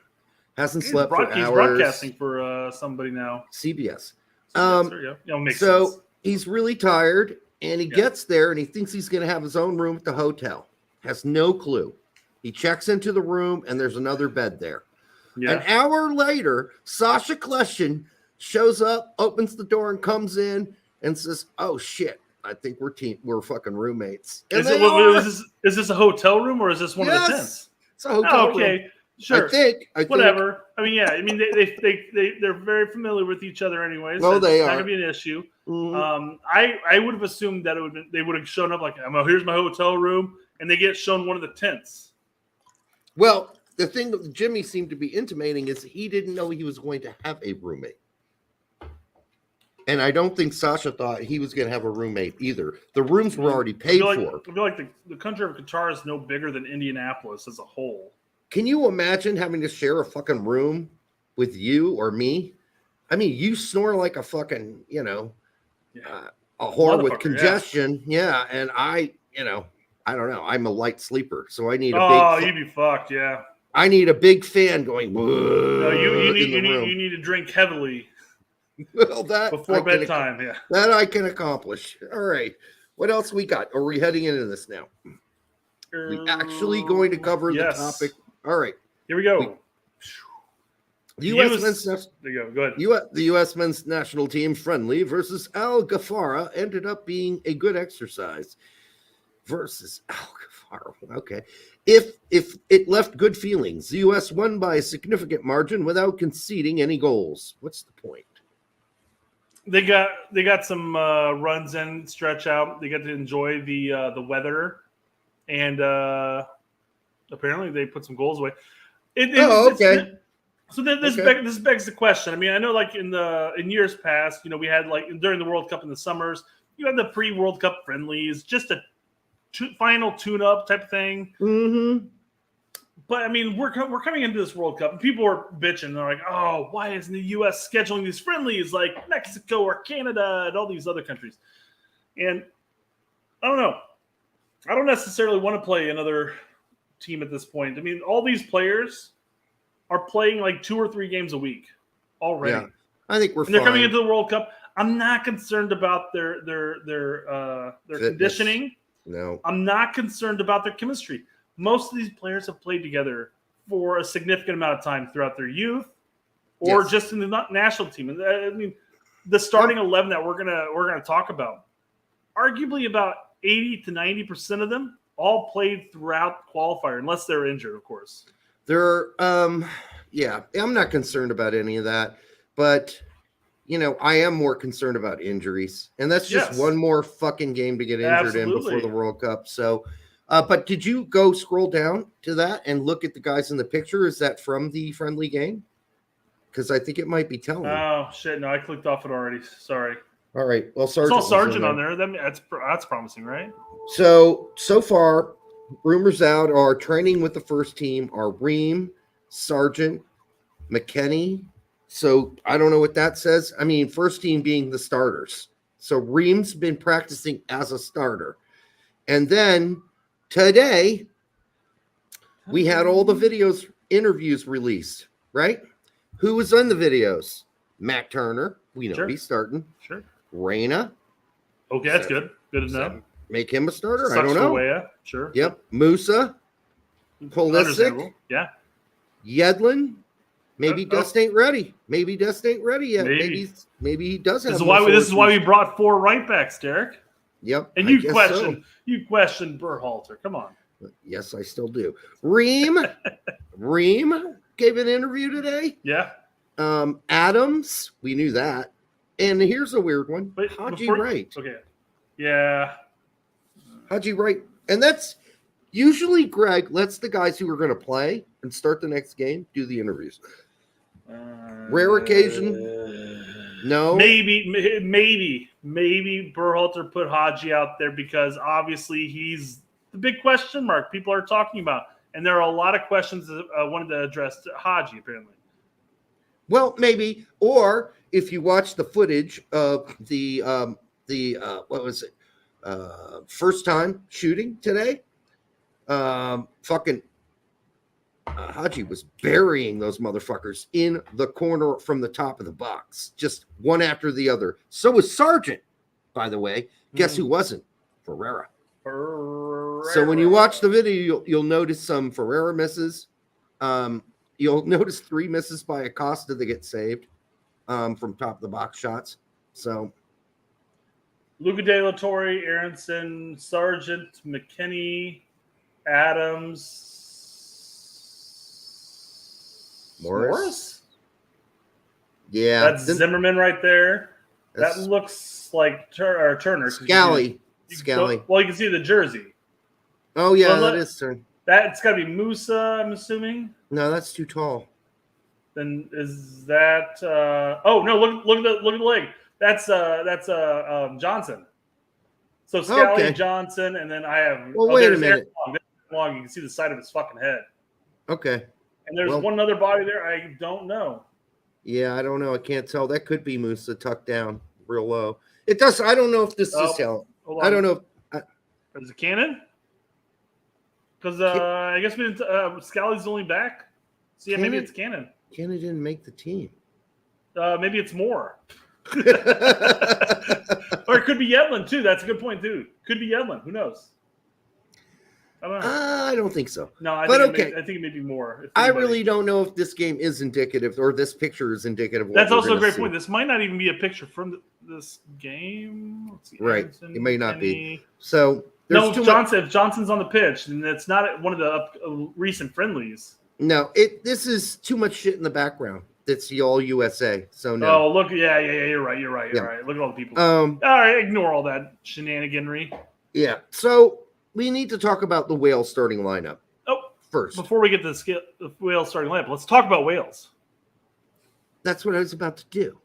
Hasn't slept for hours. He's broadcasting for somebody now. CBS. Makes so sense. He's really tired, and he gets there, and he thinks he's going to have his own room at the hotel. Has no clue. He checks into the room, and there's another bed there. Yeah. An hour later, Sasha Kleshin shows up, opens the door, and comes in and says, "Oh shit, I think we're fucking roommates." And is this a hotel room or is this one of the tents? It's a hotel room. Okay, sure. I think whatever. I mean, yeah. I mean, they're very familiar with each other, anyways. Well, they it's are. Not gonna be an issue. Mm-hmm. I would have assumed that they would have shown up like, here's my hotel room, and they get shown one of the tents. Well, the thing that Jimmy seemed to be intimating is he didn't know he was going to have a roommate. And I don't think Sasha thought he was going to have a roommate either. The rooms were already paid for. I feel like the country of Qatar is no bigger than Indianapolis as a whole. Can you imagine having to share a fucking room with you or me? I mean, you snore like a fucking, a whore with congestion. Yeah. And I don't know. I'm a light sleeper, so I need a big. Oh, you'd be fucked. Yeah. I need a big fan going. No, you need to drink heavily. Well, that before bedtime, yeah. That I can accomplish. All right. What else we got? Are we heading into this now? We actually going to cover the topic. All right. Here we go. The U.S. men's there you go. Go ahead. The U.S. men's national team friendly versus Al Ghafara ended up being a good exercise. Versus Al Ghafara. Okay. if it left good feelings. The U.S. won by a significant margin without conceding any goals. What's the point? They got some runs in, stretch out. They got to enjoy the weather, and apparently they put some goals away. Okay. So this begs the question. I mean, I know like in years past, we had like during the World Cup in the summers, you had the pre-World Cup friendlies, just a final tune-up type of thing. Mm-hmm. But I mean, we're coming into this World Cup, and people are bitching. They're like, "Oh, why isn't the U.S. scheduling these friendlies like Mexico or Canada and all these other countries?" And I don't know. I don't necessarily want to play another team at this point. I mean, all these players are playing like 2 or 3 games a week already. Yeah, I think they're coming into the World Cup. I'm not concerned about their conditioning. No, I'm not concerned about their chemistry. Most of these players have played together for a significant amount of time throughout their youth, or just in the national team. And I mean, the starting 11 that we're gonna talk about, arguably about 80 to 90% of them all played throughout the qualifier, unless they're injured, of course. I'm not concerned about any of that, but I am more concerned about injuries, and that's just one more fucking game to get injured in before the World Cup. So, but did you go scroll down to that and look at the guys in the picture? Is that from the friendly game? Because I think it might be telling. Oh shit! No, I clicked off it already. Sorry. All right. Well, Sargent. It's all Sargent on there. That's promising, right? So far, rumors out are training with the first team are Ream, Sargent, McKennie. So I don't know what that says. I mean, first team being the starters. So Ream's been practicing as a starter. And then today, we had all the interviews released, right? Who was in the videos? Matt Turner. We know he's starting. Sure. Reyna. Okay, that's good. Good to know. Make him a starter? I don't know. Sure. Yep. Musa. Pulisic. Yeah. Yedlin. Maybe Dust ain't ready. Maybe Dust ain't ready yet. Maybe he does have. This is why we brought 4 right backs, Derek. Yep. And you questioned Berhalter. Come on. Yes, I still do. Ream gave an interview today. Yeah. Adams, we knew that. And here's a weird one. Haji Wright. Okay. Yeah. Haji Wright. And that's usually Gregg lets the guys who are going to play and start the next game do the interviews. Rare occasion. No. Maybe Berhalter put Haji out there because obviously he's the big question mark people are talking about. And there are a lot of questions that I wanted to address to Haji, apparently. Well, maybe. Or if you watch the footage of the what was it? First time shooting today, Haji was burying those motherfuckers in the corner from the top of the box, just one after the other. So was Sargent, by the way. Guess who wasn't? Ferreira. So when you watch the video, you'll notice some Ferreira misses. You'll notice 3 misses by Acosta that get saved from top of the box shots. So Luca De La Torre, Aronson, Sargent, McKennie, Adams, Morris? Yeah. That's Zimmerman right there. That looks like Turner. Scally. Well, you can see the jersey. Oh, yeah, that is Turner. That's got to be Musa, I'm assuming. No, that's too tall. Then is that? Oh no! Look at the leg. That's Johnson. So Scally, Johnson, and then I have. Well, wait a minute. Long. You can see the side of his fucking head. Okay. And there's one other body there. I don't know. Yeah, I don't know. I can't tell. That could be Musa tucked down real low. It does. I don't know if this is talent. I don't know. Is it Cannon? Because I guess Scally's only back. So yeah, maybe it's Cannon. Cannon didn't make the team. Maybe it's more. Or it could be Yedlin too. That's a good point too. Could be Yedlin. Who knows? I don't know. I don't think so. No, I think it may be more. I really don't know if this game is indicative or this picture is indicative. That's also a great point. This might not even be a picture from this game. Let's see, right. Anderson, it may not be. So No, Johnson. If Johnson's on the pitch, and it's not one of the recent friendlies. No, this is too much shit in the background. It's the all USA. So no. Oh, look, yeah. You're right. You're right. Look at all the people. All right, ignore all that shenaniganry. Yeah. So we need to talk about the Wales starting lineup. First, before we get to the Wales starting lineup, let's talk about Wales. That's what I was about to do.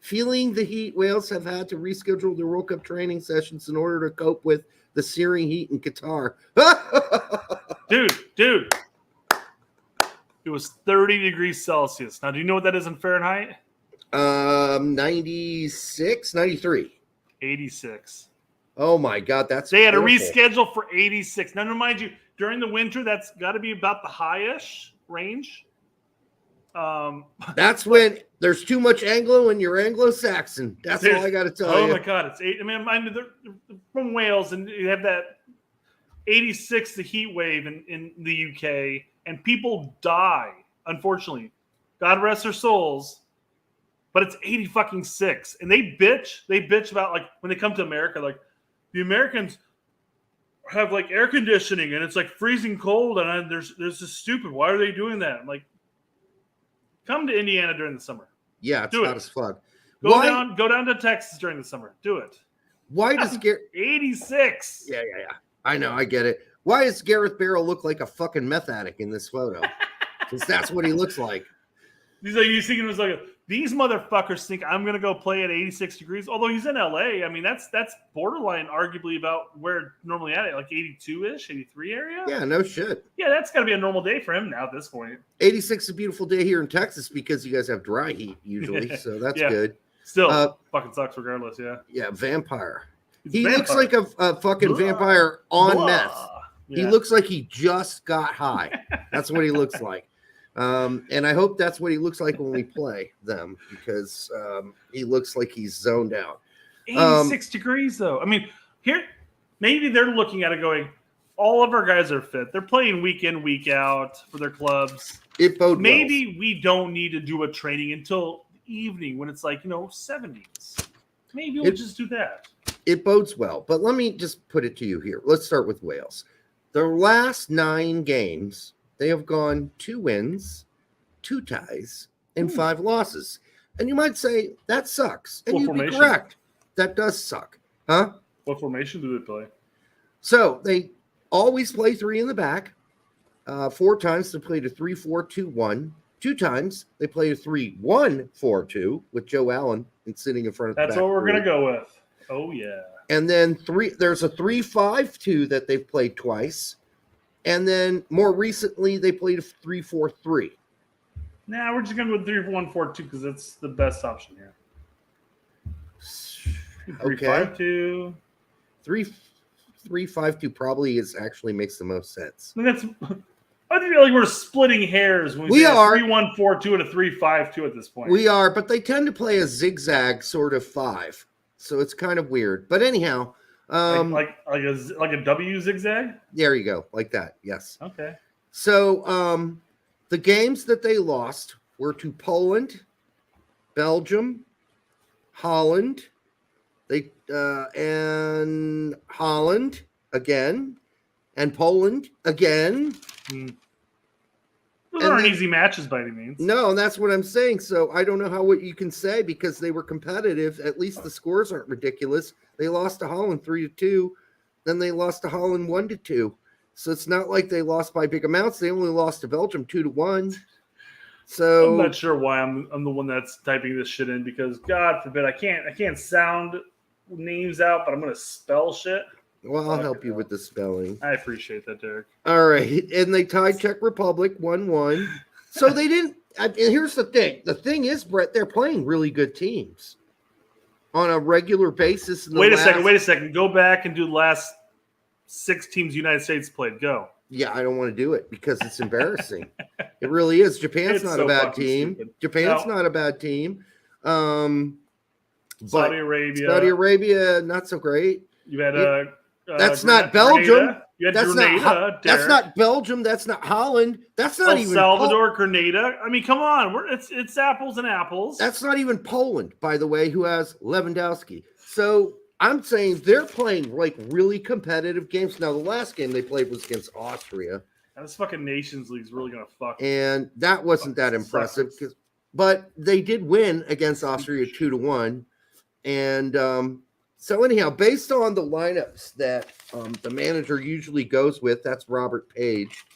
Feeling the heat, Wales have had to reschedule their World Cup training sessions in order to cope with the searing heat in Qatar. Dude. It was 30 degrees Celsius. Now, do you know what that is in Fahrenheit? 96, 93. 86. Oh my God, they had to reschedule for 86. Now, mind you, during the winter, that's got to be about the high-ish range. That's when there's too much Anglo and you're Anglo-Saxon. That's all I got to tell you. Oh my God, it's 8. I mean, they're from Wales, and you have that 86, the heat wave in the UK, and people die. Unfortunately, God rest their souls. But it's 86, and they bitch about, like, when they come to America, like, the Americans have, like, air conditioning and it's like freezing cold, and there's this stupid. Why are they doing that? I'm like, come to Indiana during the summer. Yeah, it's hot as fuck. Go down to Texas during the summer. Do it. Why does 86? Yeah. I know, I get it. Why does Gareth Bale look like a fucking meth addict in this photo? Because that's what he looks like. He's like, you thinking it was like these motherfuckers think I'm gonna go play at 86 degrees. Although he's in LA, I mean that's borderline, arguably about where normally at it, like 82-ish, 83 area. Yeah, no shit. Yeah, that's gotta be a normal day for him now at this point. 86 is a beautiful day here in Texas because you guys have dry heat usually, so that's good. Still, fucking sucks regardless. Yeah. Yeah, vampire. He looks like a fucking vampire on meth. Yeah. He looks like he just got high. That's what he looks like. And I hope that's what he looks like when we play them, because he looks like he's zoned out. 86 degrees, though. I mean, here, maybe they're looking at it going, all of our guys are fit. They're playing week in, week out for their clubs. Maybe we don't need to do a training until the evening when it's like, 70s. Maybe we'll just do that. It bodes well. But let me just put it to you here. Let's start with Wales. Their last 9 games, they have gone 2 wins, 2 ties, and 5 losses. And you might say, that sucks. And you'd be correct. That does suck. Huh? What formation do they play? So they always play 3 in the back. 4 times they played a 3-4-2-1. 2 times they played a 3-1-4-2 with Joe Allen and sitting in front of the back. That's what we're going to go with. Oh, yeah. And then there's a 3-5-2 that they've played twice. And then more recently, they played a 3-4-3. Nah, we're just going to go with 3-1-4-2 because that's the best option here. 3-5-2. 3-5-2 probably actually makes the most sense. I feel like we're splitting hairs when we are 3-1-4-2 and a 3-5-2 at this point. We are, but they tend to play a zigzag sort of 5. So it's kind of weird. But anyhow, like a W zigzag? There you go. Like that. Yes. Okay. So the games that they lost were to Poland, Belgium, Holland, and Holland again, and Poland again. Those aren't easy matches by any means. No, and that's what I'm saying. So I don't know what you can say because they were competitive. At least the scores aren't ridiculous. They lost to Holland 3-2. Then they lost to Holland 1-2. So it's not like they lost by big amounts. They only lost to Belgium 2-1. So I'm not sure why I'm the one that's typing this shit in because God forbid I can't sound names out, but I'm gonna spell shit. Well, I'll help you with the spelling. I appreciate that, Derek. All right. And they tied Czech Republic 1-1. So they didn't. And here's the thing. The thing is, Brett, they're playing really good teams on a regular basis. Wait a second. Go back and do the last 6 teams the United States played. Go. Yeah, I don't want to do it because it's embarrassing. It really is. Japan's not a bad team. Japan's not a bad team. Saudi Arabia, not so great. You had that's not Belgium. That's not Belgium. That's not Holland. That's not even Salvador, Grenada. I mean, come on. It's apples and apples. That's not even Poland, by the way, who has Lewandowski. So I'm saying they're playing like really competitive games. Now, the last game they played was against Austria. And this fucking Nations League is really gonna fuck. And that wasn't that impressive, but they did win against Austria 2-1. And so anyhow, based on the lineups that the manager usually goes with, that's Robert Page,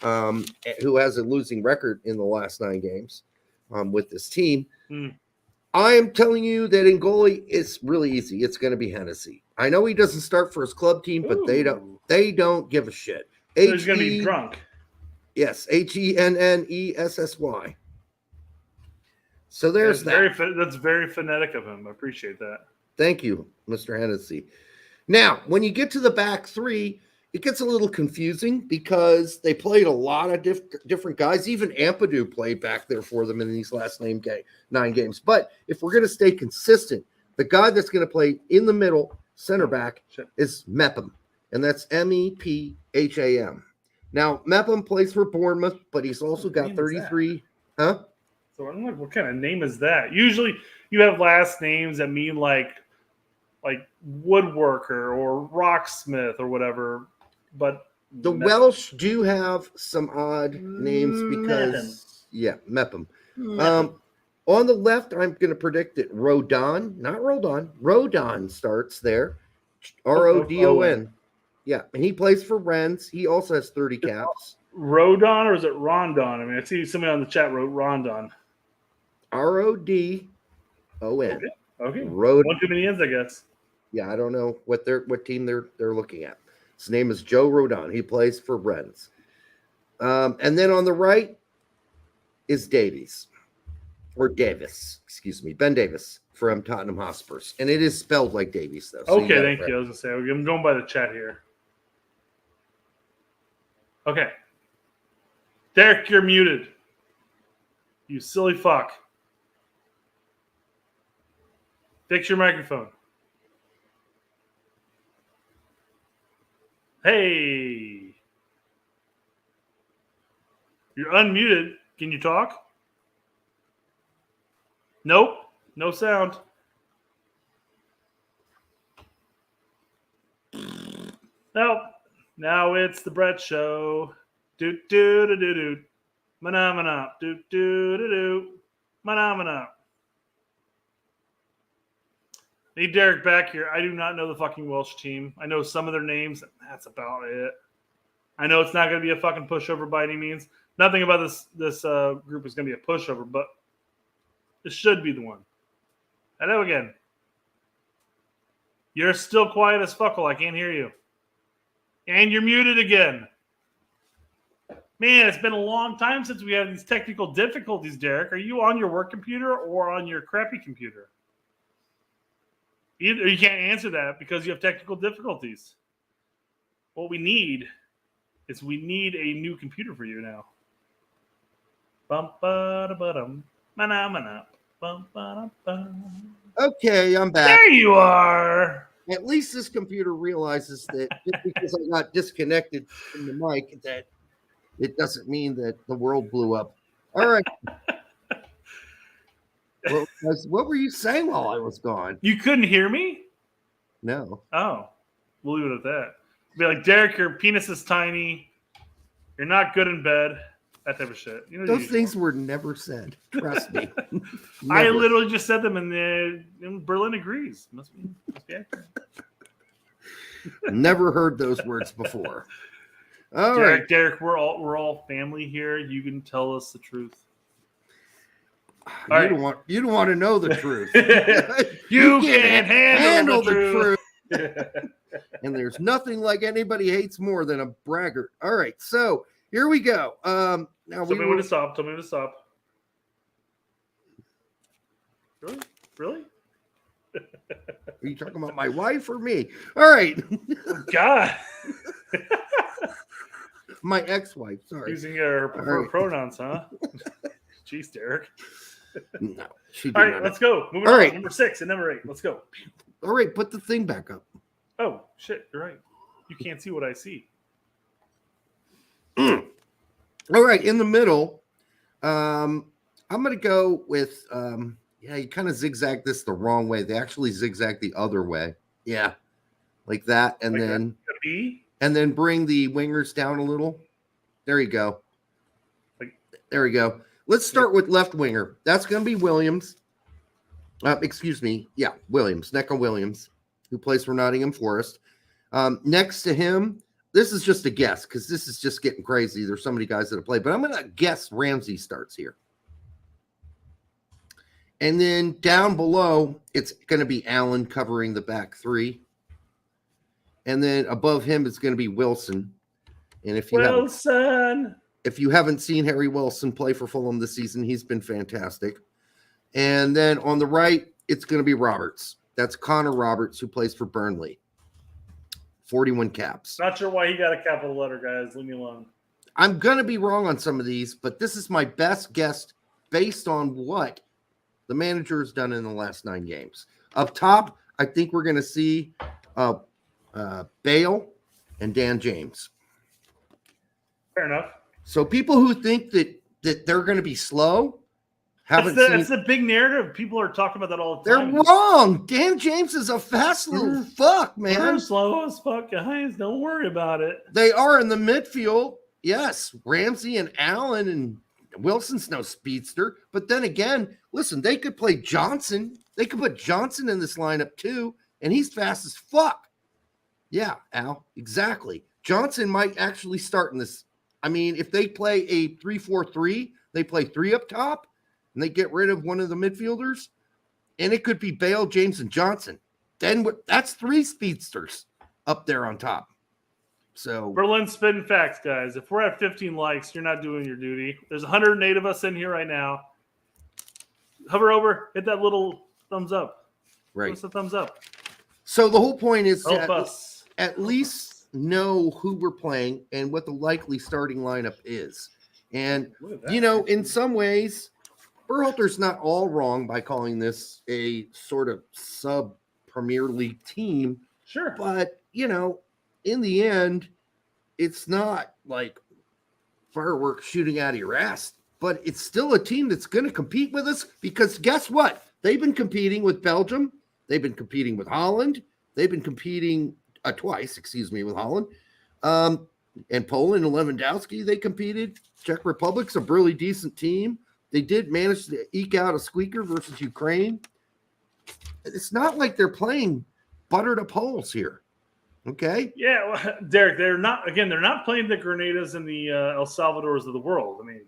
who has a losing record in the last 9 games with this team. I am telling you that in goalie, it's really easy. It's going to be Hennessy. I know he doesn't start for his club team, but they don't give a shit. He's going to be drunk. Yes, Hennessy. So there's that. That's very phonetic of him. I appreciate that. Thank you, Mr. Hennessy. Now, when you get to the back 3, it gets a little confusing because they played a lot of different guys. Even Ampadu played back there for them in these last 9 games. But if we're going to stay consistent, the guy that's going to play in the middle, center back, is Mepham, and that's Mepham. Now, Mepham plays for Bournemouth, but he's also got 33. Huh? So I'm like, what kind of name is that? Usually you have last names that mean like woodworker or rocksmith or whatever. But the Welsh do have some odd names because, Mepham. On the left, I'm going to predict that Rodon starts there. Rodon. Yeah, and he plays for Rennes. He also has 30 caps. Rodon, or is it Rondon? I mean, I see somebody on the chat wrote Rondon. Rodon. Okay. One too many ends, I guess. Yeah, I don't know what team they're looking at. His name is Joe Rodon. He plays for Rennes. And then on the right is Davies. Or Davis, excuse me. Ben Davis from Tottenham Hotspurs. And it is spelled like Davies, though. So okay, thank you. I was going to say, I'm going by the chat here. Okay. Derek, you're muted. You silly fuck. Fix your microphone. Hey. You're unmuted. Can you talk? Nope. No sound. Nope. Now it's the Brett Show. Do do do do do. Mana do do do do. Mana. Need Derek back here. I do not know the fucking Welsh team. I know some of their names. That's about it. I know it's not going to be a fucking pushover by any means. Nothing about this group is going to be a pushover, but this should be the one. Hello again. You're still quiet as fuckle. I can't hear you. And you're muted again. Man, it's been a long time since we had these technical difficulties, Derek. Are you on your work computer or on your crappy computer? You can't answer that because you have technical difficulties. What we need is a new computer for you now. Okay, I'm back. There you are. At least this computer realizes that just because I got disconnected from the mic, that it doesn't mean that the world blew up. All right. Well, what were you saying while I was gone? You couldn't hear me? No. Oh, we'll leave it at that. Be like, Derek, your penis is tiny. You're not good in bed. That type of shit. You know, those things were never said. Trust me. I literally just said them, and Berlin agrees. Must be accurate. Never heard those words before. All Derek, right. Derek, we're all family here. You can tell us the truth. You don't want to know the truth. you can't handle the truth. And there's nothing like anybody hates more than a braggart. All right, so here we go. Now Tell me when to stop. Really? Are you talking about my wife or me? All right. God. My ex-wife. Sorry. Using her preferred pronouns, huh? Jeez, Derek. No. All right, let's go. Moving on. Number 6 and number 8. Let's go. All right, put the thing back up. Oh, shit. You're right. You can't see what I see. All right, in the middle, I'm going to go with, you kind of zigzag this the wrong way. They actually zigzag the other way. Yeah, like that, and Like then a B? and then bring the wingers down a little. There you go. There we go. Let's start with left winger. That's going to be Williams. Excuse me. Yeah, Williams. Neco Williams, who plays for Nottingham Forest. Next to him, this is just a guess because this is just getting crazy. There's so many guys that have played, but I'm going to guess Ramsey starts here. And then down below, it's going to be Allen covering the back three. And then above him, it's going to be Wilson. And if you haven't seen Harry Wilson play for Fulham this season, he's been fantastic. And then on the right, it's going to be Roberts. That's Connor Roberts, who plays for Burnley. 41 caps. Not sure why he got a capital letter, guys. Leave me alone. I'm going to be wrong on some of these, but this is my best guess based on what the manager has done in the last 9 games. Up top, I think we're going to see Bale and Dan James. Fair enough. So people who think that they're going to be slow haven't seen. That's the big narrative. People are talking about that all the time. They're wrong. Dan James is a fast little fuck, man. They're slow as fuck, guys. Don't worry about it. They are in the midfield. Yes, Ramsey and Allen and Wilson's no speedster. But then again, listen, they could play Johnson. They could put Johnson in this lineup too, and he's fast as fuck. Yeah, Al, exactly. Johnson might actually start in this. I mean, if they play a 3-4-3, they play 3 up top, and they get rid of one of the midfielders, and it could be Bale, James, and Johnson. Then that's 3 speedsters up there on top. So Berlin spitting facts, guys. If we're at 15 likes, you're not doing your duty. There's 108 of us in here right now. Hover over, hit that little thumbs up. Right. What's the thumbs up? So the whole point is at least know who we're playing and what the likely starting lineup is. And, in some ways, Berhalter's not all wrong by calling this a sort of sub-Premier League team. Sure. But, in the end, it's not like fireworks shooting out of your ass. But it's still a team that's going to compete with us because guess what? They've been competing with Belgium. They've been competing with Holland. They've been competing twice, with Holland. And Poland and Lewandowski, they competed. Czech Republic's a really decent team. They did manage to eke out a squeaker versus Ukraine. It's not like they're playing buttered up holes here. Okay? Yeah, well, Derek, they're not playing the Grenadas and the El Salvadors of the world. I mean,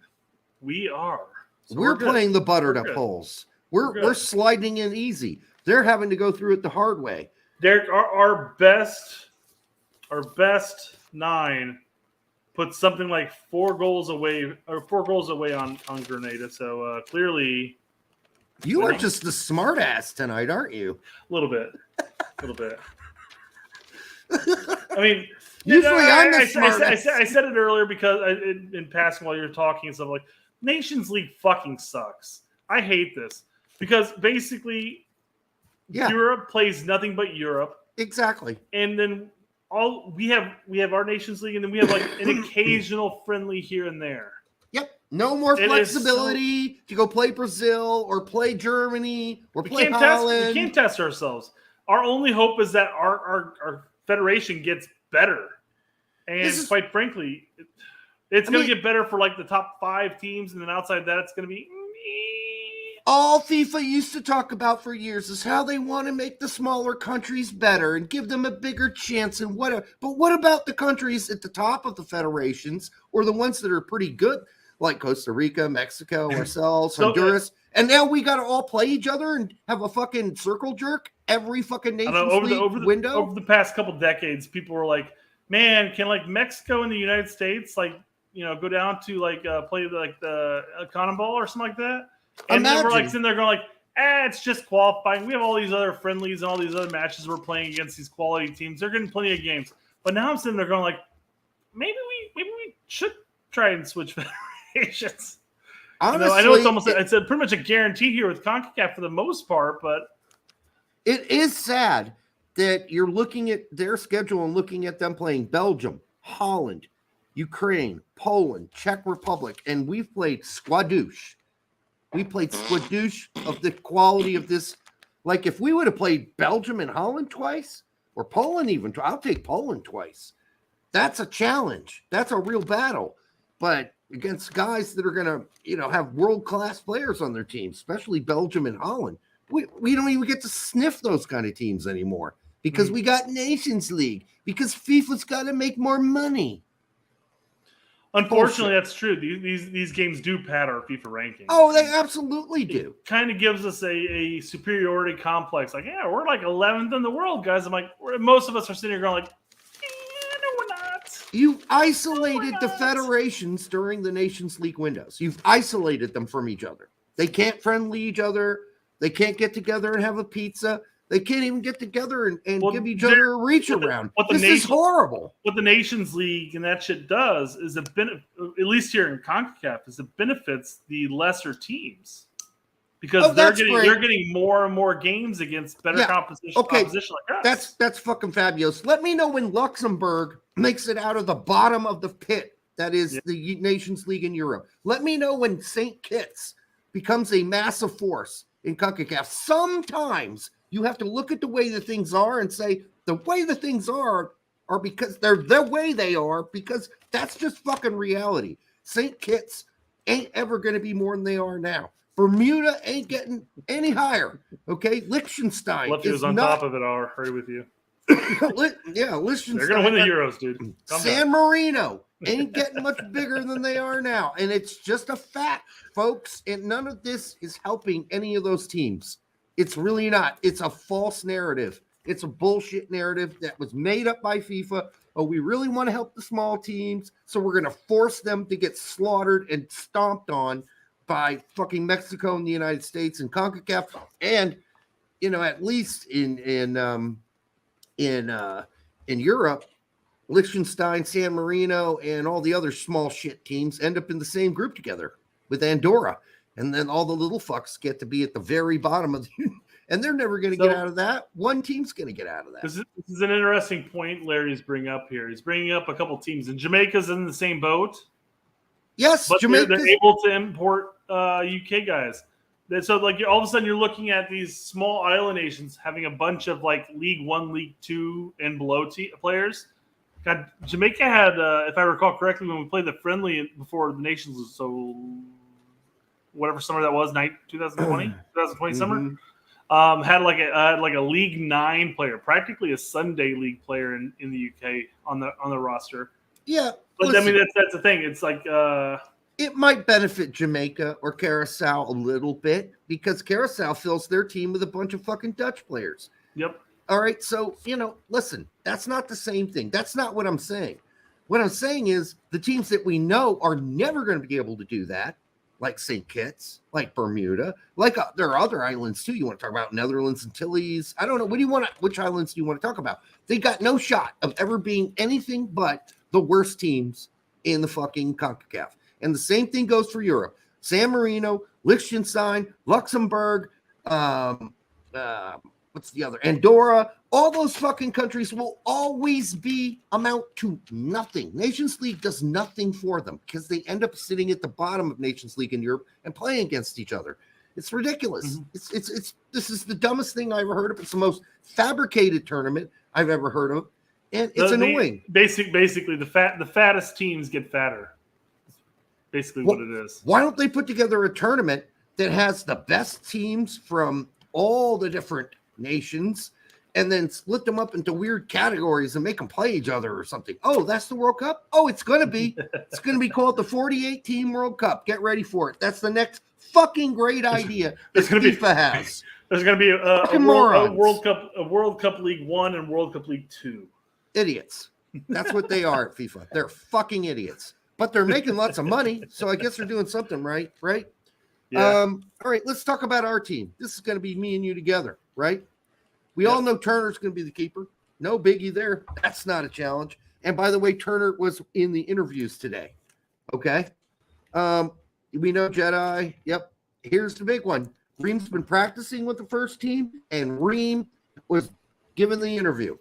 we are. So we're playing the buttered up holes. We're sliding in easy. They're having to go through it the hard way. Derek, our best 9 put something like 4 goals away on Grenada. So clearly, you are just the smart ass tonight, aren't you? A little bit. I mean, usually I'm the smart ass. I said it earlier because in passing while you were talking and stuff like Nations League fucking sucks. I hate this because basically. Yeah. Europe plays nothing but Europe. Exactly. And then we have our Nations League, and then we have like an occasional friendly here and there. Yep. No more flexibility to go play Brazil or play Germany or play Holland. We can't test ourselves. Our only hope is that our federation gets better. And quite frankly, it's going to get better for like the top 5 teams, and then outside that, it's going to be. All FIFA used to talk about for years is how they want to make the smaller countries better and give them a bigger chance and whatever. But what about the countries at the top of the federations or the ones that are pretty good, like Costa Rica, Mexico, ourselves, Honduras? And now we got to all play each other and have a fucking circle jerk every fucking Nations League window? Over the past couple decades, people were like, man, can like Mexico and the United States go down to play the CONMEBOL or something like that? And then we're sitting there going it's just qualifying. We have all these other friendlies and all these other matches we're playing against these quality teams. They're getting plenty of games. But now I'm sitting there going maybe we should try and switch federations. Honestly, I know it's pretty much a guarantee here with CONCACAF for the most part, but it is sad that you're looking at their schedule and looking at them playing Belgium, Holland, Ukraine, Poland, Czech Republic, and we've played squadouche. We played squadouche of the quality of this Like if we would have played Belgium and Holland twice, or Poland even, I'll take Poland twice. That's a challenge. That's a real battle. But against guys that are going to, have world-class players on their team, especially Belgium and Holland, we don't even get to sniff those kind of teams anymore because we got Nations League, because FIFA's got to make more money. Unfortunately, that's true. These games do pad our FIFA rankings. Oh, they absolutely do. It kind of gives us a superiority complex. Like, yeah, we're like 11th in the world, guys. I'm like, most of us are sitting here going like, no, we're not. You isolated the federations during the Nations League windows. You've isolated them from each other. They can't friendly each other. They can't get together and have a pizza. They can't even get together and give each other a reach around. This is horrible. What the Nations League and that shit does is at least here in CONCACAF, is it benefits the lesser teams because they're getting more and more games against better opposition like us. That's fucking fabulous. Let me know when Luxembourg makes it out of the bottom of the pit that is the Nations League in Europe. Let me know when St. Kitts becomes a massive force in CONCACAF. Sometimes you have to look at the way the things are and say the way the things are because they're the way they are, because that's just fucking reality. St. Kitts ain't ever going to be more than they are now. Bermuda ain't getting any higher. Okay, Liechtenstein is on top of it already with you. Liechtenstein. They're going to win the Euros, dude. San Marino ain't getting much bigger than they are now, and it's just a fact, folks. And none of this is helping any of those teams. It's really not. It's a false narrative. It's a bullshit narrative that was made up by FIFA. Oh, we really want to help the small teams, so we're going to force them to get slaughtered and stomped on by fucking Mexico and the United States and CONCACAF. And, at least in Europe, Liechtenstein, San Marino, and all the other small shit teams end up in the same group together with Andorra. And then all the little fucks get to be at the very bottom of the and they're never going to get out of that. One team's going to get out of that. This is an interesting point Larry's bringing up here. He's bringing up a couple teams. And Jamaica's in the same boat. Yes, but they're able to import UK guys. So, all of a sudden, you're looking at these small island nations having a bunch of, League 1, League 2, and below players. God, Jamaica had, if I recall correctly, when we played the friendly before the Nations, so whatever summer that was, 2020 summer, had a League 9 player, practically a Sunday league player in the UK on the roster. Yeah, but listen, that's the thing. It's it might benefit Jamaica or Curacao a little bit because Curacao fills their team with a bunch of fucking Dutch players. Yep. All right, so listen, that's not the same thing. That's not what I'm saying. What I'm saying is the teams that we know are never going to be able to do that. Like St. Kitts, like Bermuda, there are other islands too. You want to talk about Netherlands, Antilles? I don't know. Which islands do you want to talk about? They got no shot of ever being anything but the worst teams in the fucking CONCACAF. And the same thing goes for Europe. San Marino, Liechtenstein, Luxembourg, what's the other? Andorra. All those fucking countries will always amount to nothing. Nations League does nothing for them because they end up sitting at the bottom of Nations League in Europe and playing against each other. It's ridiculous. Mm-hmm. This is the dumbest thing I ever heard of. It's the most fabricated tournament I've ever heard of, and it's annoying. Basically, the fattest teams get fatter. Basically, what it is. Why don't they put together a tournament that has the best teams from all the different nations? And then split them up into weird categories and make them play each other or something. Oh, that's the World Cup? Oh, it's going to be. It's going to be called the 48-team World Cup. Get ready for it. That's the next fucking great idea that FIFA has. There's going to be a World Cup League 1 and World Cup League 2. Idiots. That's what they are at FIFA. They're fucking idiots. But they're making lots of money, so I guess they're doing something right? Yeah. All right, let's talk about our team. This is going to be me and you together, right? We all know Turner's going to be the keeper. No biggie there. That's not a challenge. And by the way, Turner was in the interviews today. Okay. We know Jedi. Yep. Here's the big one. Reem's been practicing with the first team, and Reem was given the interview.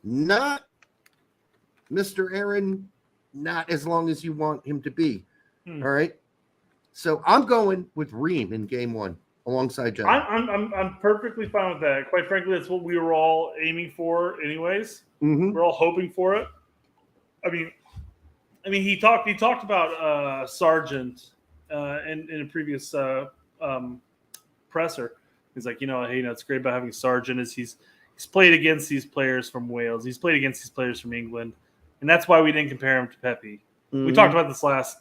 Not Mr. Aaron, not as long as you want him to be. All right. So I'm going with Reem in game 1. alongside Jedi. I'm perfectly fine with that. Quite frankly, that's what we were all aiming for, anyways. Mm-hmm. We're all hoping for it. I mean, he talked about Sargent in a previous presser. He's like, it's great about having Sargent is he's played against these players from Wales. He's played against these players from England, and that's why we didn't compare him to Pepe. Mm-hmm. We talked about this last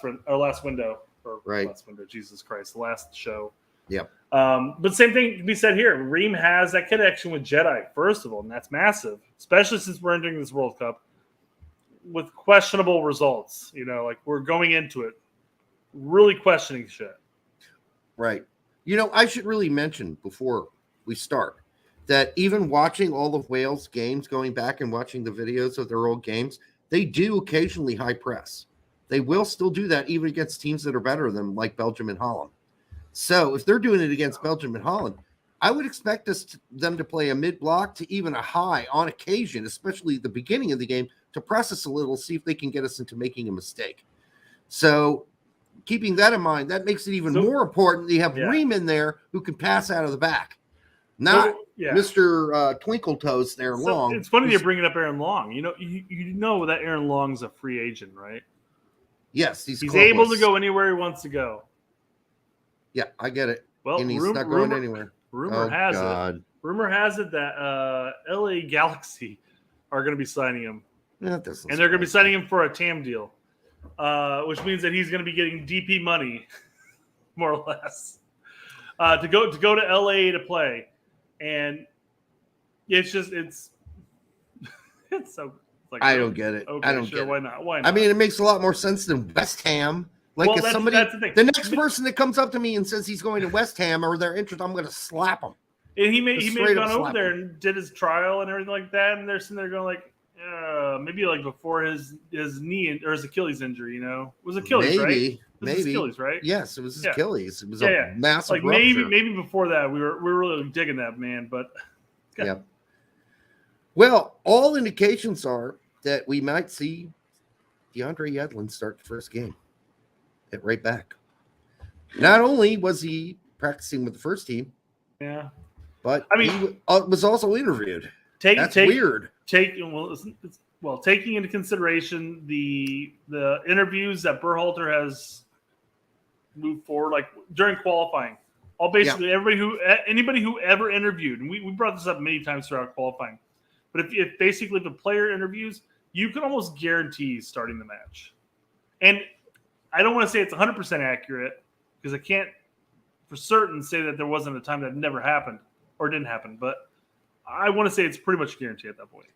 window. Last window, Jesus Christ, the last show. Yep. But same thing can be said here. Reem has that connection with Jedi, first of all, and that's massive, especially since we're entering this World Cup with questionable results. We're going into it really questioning shit. Right. I should really mention before we start that even watching all of Wales' games, going back and watching the videos of their old games, they do occasionally high press. They will still do that even against teams that are better than them, like Belgium and Holland. So if they're doing it against Belgium and Holland, I would expect them to play a mid-block to even a high on occasion, especially at the beginning of the game, to press us a little, see if they can get us into making a mistake. So keeping that in mind, that makes it even more important that you have Reem in there who can pass out of the back. Not Mr. Twinkle Toes there long. It's funny you're bringing up Aaron Long. You know that Aaron Long's a free agent, right? Yes, he's able to go anywhere he wants to go. Yeah, I get it. Well, and he's not going anywhere. Rumor has it that LA Galaxy are going to be signing him. And they're going to be signing him for a TAM deal, which means that he's going to be getting DP money, more or less, to go to LA to play. And it's so. I don't get it. Okay, I don't sure, get it. Why not? I mean, it makes a lot more sense than West Ham. If somebody, that's the next person that comes up to me and says he's going to West Ham or they're interested, I'm going to slap him. And he may have gone over there and did his trial and everything like that, and they're sitting there going maybe before his knee or his Achilles injury, It was Achilles, right? It was Achilles, right? Yes, it was his Achilles. It was a massive rupture. Maybe before that we were really digging that man, but yeah. Well, all indications are that we might see DeAndre Yedlin start the first game at right back. Not only was he practicing with the first team, but he was also interviewed. That's weird. Taking into consideration the interviews that Berhalter has moved forward, like during qualifying, anybody who ever interviewed, and we brought this up many times throughout qualifying. But if a player interviews, you can almost guarantee starting the match. And I don't want to say it's 100% accurate because I can't for certain say that there wasn't a time that never happened or didn't happen. But I want to say it's pretty much guaranteed at that point.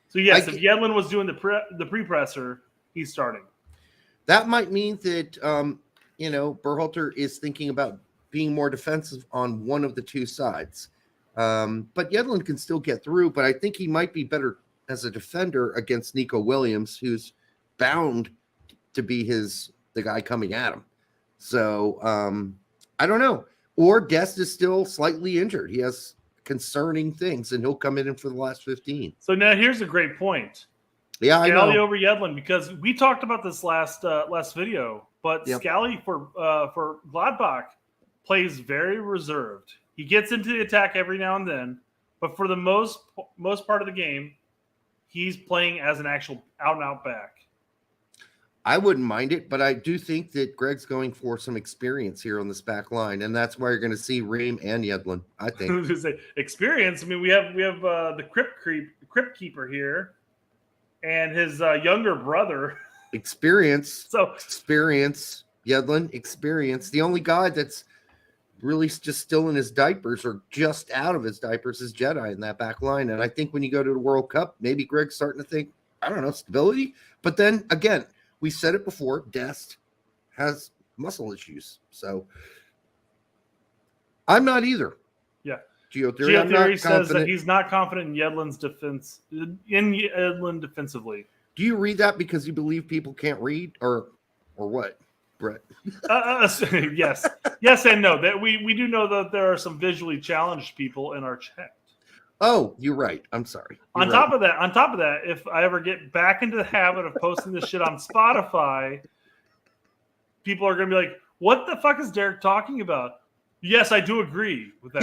So, yes, if Yedlin was doing the pre-presser, he's starting. That might mean that, Berhalter is thinking about being more defensive on one of the two sides. But Yedlin can still get through, but I think he might be better as a defender against Nico Williams, who's bound to be the guy coming at him. So I don't know. Or Dest is still slightly injured. He has concerning things, and he'll come in for the last 15. So now here's a great point. Yeah, I know. Scally over Yedlin, because we talked about this last video, but Scally for Gladbach plays very reserved. He gets into the attack every now and then, but for the most part of the game, he's playing as an actual out-and-out back. I wouldn't mind it, but I do think that Gregg's going for some experience here on this back line, and that's why you're going to see Ream and Yedlin, I think. Experience? I mean, we have the crypt keeper here and his younger brother. Experience. Yedlin, experience. The only guy that's really just still in his diapers or just out of his diapers is Jedi in that back line. And I think when you go to the World Cup, maybe Gregg's starting to think, I don't know, stability. But then again, we said it before, Dest has muscle issues. So I'm not either. Yeah. Geotheory says that he's not confident in Yedlin's defense, defensively. Do you read that because you believe people can't read or what? Brett. Yes and no. That we do know that there are some visually challenged people in our chat. Oh, you're right. I'm sorry. On top of that, if I ever get back into the habit of posting this shit on Spotify, people are going to be like, "What the fuck is Derek talking about?" Yes, I do agree with that.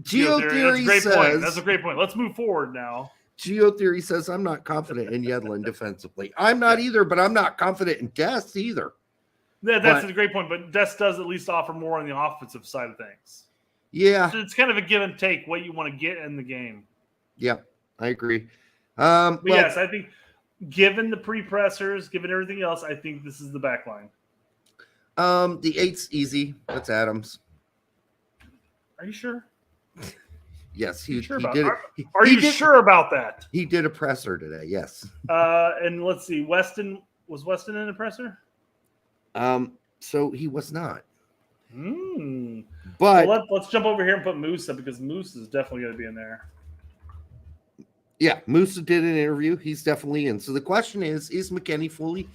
Geotheory That's a great says, point. That's a great point. Let's move forward now. Geotheory says, I'm not confident in Yedlin defensively. I'm not either, but I'm not confident in Dest either. That's a great point, but Dest does at least offer more on the offensive side of things. Yeah. So it's kind of a give and take what you want to get in the game. Yeah, I agree. Yes, I think given the pre-pressers, given everything else, I think this is the back line. The 8's easy. That's Adams. Are you sure? Yes, he sure did it. Are you sure about that? He did a presser today, yes. And let's see, was Weston in a presser? So he was not. But let's jump over here and put Moose up because Moose is definitely going to be in there. Yeah, Moose did an interview. He's definitely in. So the question is McKinney fully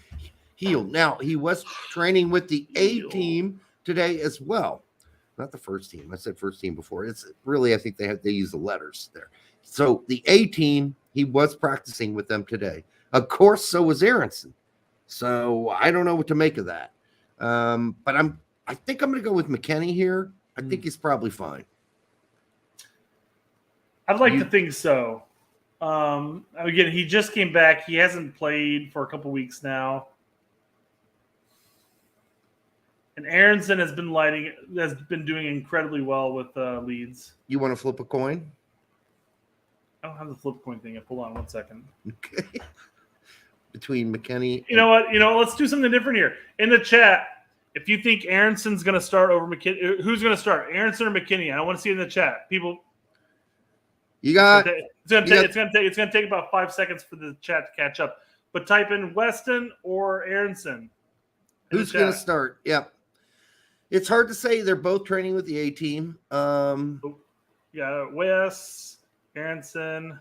healed? Now, he was training with the A team today as well. Not the first team. I said first team before. It's really, I think they use the letters there. So the A team, he was practicing with them today. Of course, so was Aronson. So I don't know what to make of that. But I think I'm going to go with McKinney here. I think he's probably fine. I'd like to think so. Again, he just came back. He hasn't played for a couple weeks now. And Aronson has been doing incredibly well with leads. You want to flip a coin? I don't have the flip coin thing. Hold on 1 second. Okay. Between McKinney. You know what? Let's do something different here. In the chat, if you think Aronson's going to start over McKinney, who's going to start? Aronson or McKinney? I want to see it in the chat. People. You got. It's going to take about 5 seconds for the chat to catch up. But type in Weston or Aronson. Who's going to start? Yep. It's hard to say. They're both training with the A team. Yeah, Wes, Aronson.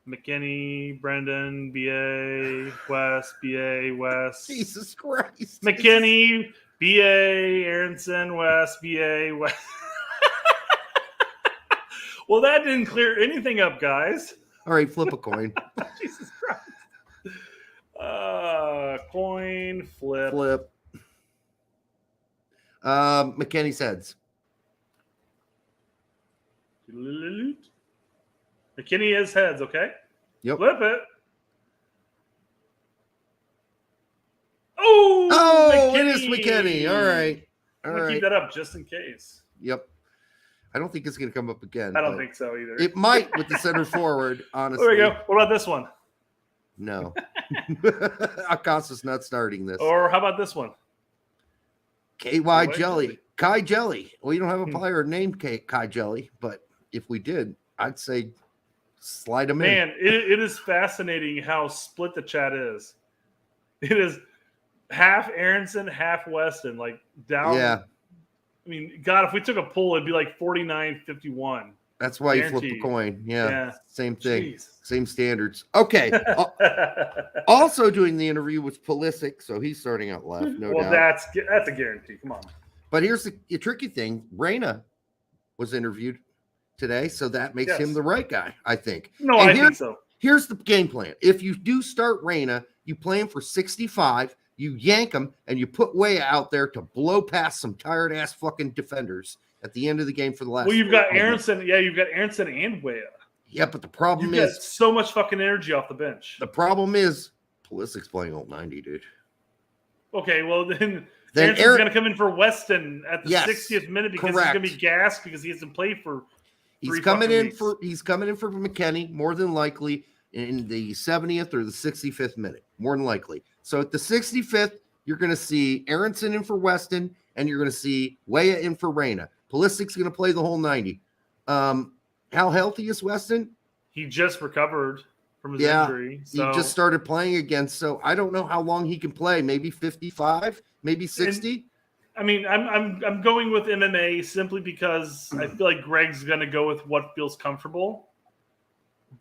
McKinney, Brendan, BA, Wes, BA, Wes. Jesus Christ. McKinney, BA, Aronson, Wes, BA, Wes. Well, that didn't clear anything up, guys. All right, flip a coin. Jesus Christ. Coin, flip. McKinney's heads. McKinney is heads, okay? Yep. Flip it. Oh, it is McKinney. All right. I'm going to keep that up just in case. Yep. I don't think it's going to come up again. I don't think so either. It might with the center forward, honestly. There we go. What about this one? No. Acosta's not starting this. Or how about this one? KY Jelly. Kai Jelly. Well, you don't have a player named Kai Jelly, but if we did, I'd say slide him in. Man, it is fascinating how split the chat is. It is half Aronson, half Weston, like down. Yeah. I mean, God, if we took a poll, it'd be like 49-51. That's why you flip a coin. Yeah. Same thing. Jeez. Same standards. Okay. Also doing the interview was Pulisic, so he's starting out left. No doubt. That's a guarantee. Come on. But here's the tricky thing. Reyna was interviewed today, so that makes him the right guy, I think. No, I think so. Here's the game plan. If you do start Reyna, you play him for 65, you yank him, and you put Weah out there to blow past some tired-ass fucking defenders at the end of the game for the last. Well, you've got Aronson. Yeah, you've got Aronson and Weah. Yeah, but the problem is got so much fucking energy off the bench. The problem is Pulisic's playing all 90, dude. Okay, well then Aronson's going to come in for Weston at the 60th minute because he's going to be gassed because he hasn't played for. He's coming in for McKinney more than likely in the 70th or the 65th minute, more than likely. So at the 65th, you're going to see Aronson in for Weston, and you're going to see Weah in for Reyna. Pulisic's going to play the whole 90. How healthy is Weston? He just recovered from his injury. So. He just started playing again, so I don't know how long he can play. Maybe 55, maybe 60. I'm going with MMA simply because I feel like Gregg's going to go with what feels comfortable.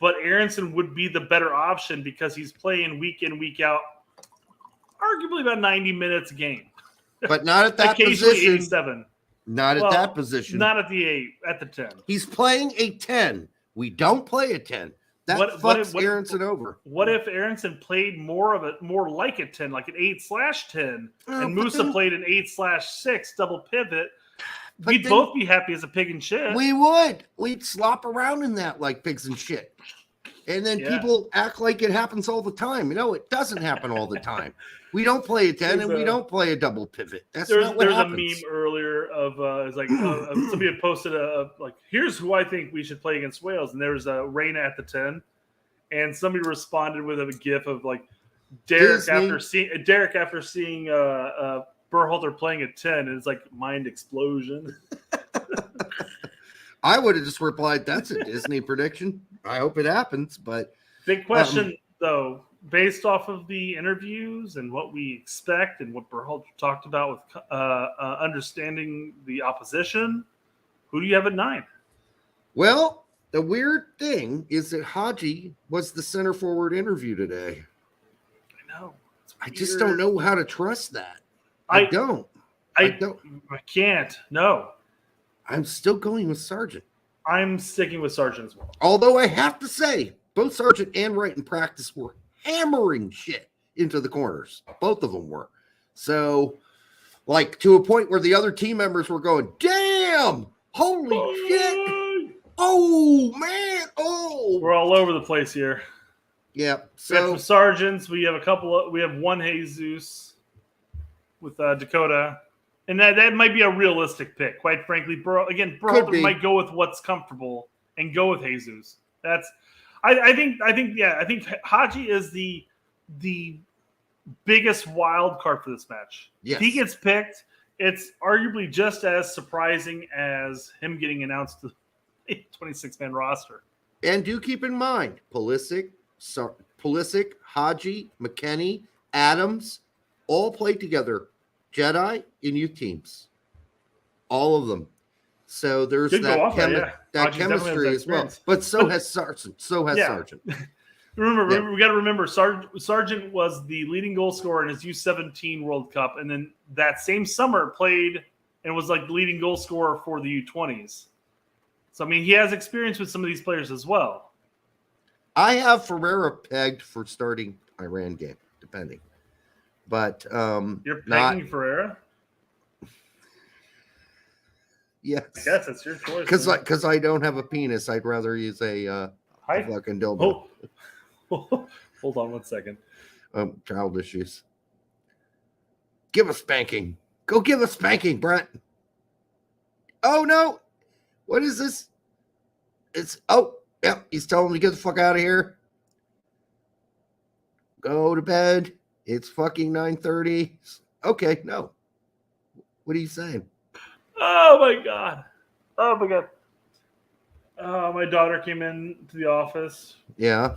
But Aronson would be the better option because he's playing week in, week out, arguably about 90 minutes a game. But not at that position. 87. Not at that position. Not at the 8, at the 10. He's playing a 10. We don't play a 10. That fucks Aronson over. What if Aronson played more like a 10, like an 8/10, and Musa played an 8/6 double pivot, We'd both be happy as a pig in shit. We would. We'd slop around in that like pigs and shit. And then people act like it happens all the time. It doesn't happen all the time. We don't play a 10 and we don't play a double pivot. That's not what happens. There's a meme earlier of it's like somebody had posted like, here's who I think we should play against Wales, and there was a Reina at the 10, and somebody responded with a gif of like Derek after seeing Berhalter playing at 10, and it's like mind explosion. I would have just replied, "That's a Disney prediction. I hope it happens." But big question though, based off of the interviews and what we expect and what Berhalter talked about with understanding the opposition, who do you have at 9? Well, the weird thing is that Haji was the center forward interview today. I know. I just don't know how to trust that. I don't. I can't. No. I'm still going with Sargent. I'm sticking with Sargent as well. Although I have to say, both Sargent and Wright in practice were hammering shit into the corners. Both of them were. So, like, to a point where the other team members were going, damn, holy shit. Oh, man. Oh. We're all over the place here. Yeah. So we have some Sargents. We have one Jesus with Dakota. And that might be a realistic pick, quite frankly. Berhalter might go with what's comfortable and go with Jesus. I think Haji is the biggest wild card for this match. Yes. If he gets picked, it's arguably just as surprising as him getting announced to the 26-man roster. And do keep in mind, Pulisic, Haji, McKennie, Adams all played together. Jedi in youth teams, all of them. So there's that chemistry as well. But so has Sargent. Sargent. Remember, we got to remember, Sargent was the leading goal scorer in his U17 World Cup, and then that same summer played and was like the leading goal scorer for the U20s. So I mean, he has experience with some of these players as well. I have Ferreira pegged for starting Iran game, depending. But you're pegging Ferreira? Yes. I guess that's your choice. Because I don't have a penis. I'd rather use a fucking dildo. Oh. Hold on one second. Child issues. Give a spanking. Go give a spanking, Brent. Oh, no. What is this? He's telling me to get the fuck out of here. Go to bed. It's fucking 9:30. Okay, no. What are you saying? Oh, my God. My daughter came in to the office. Yeah.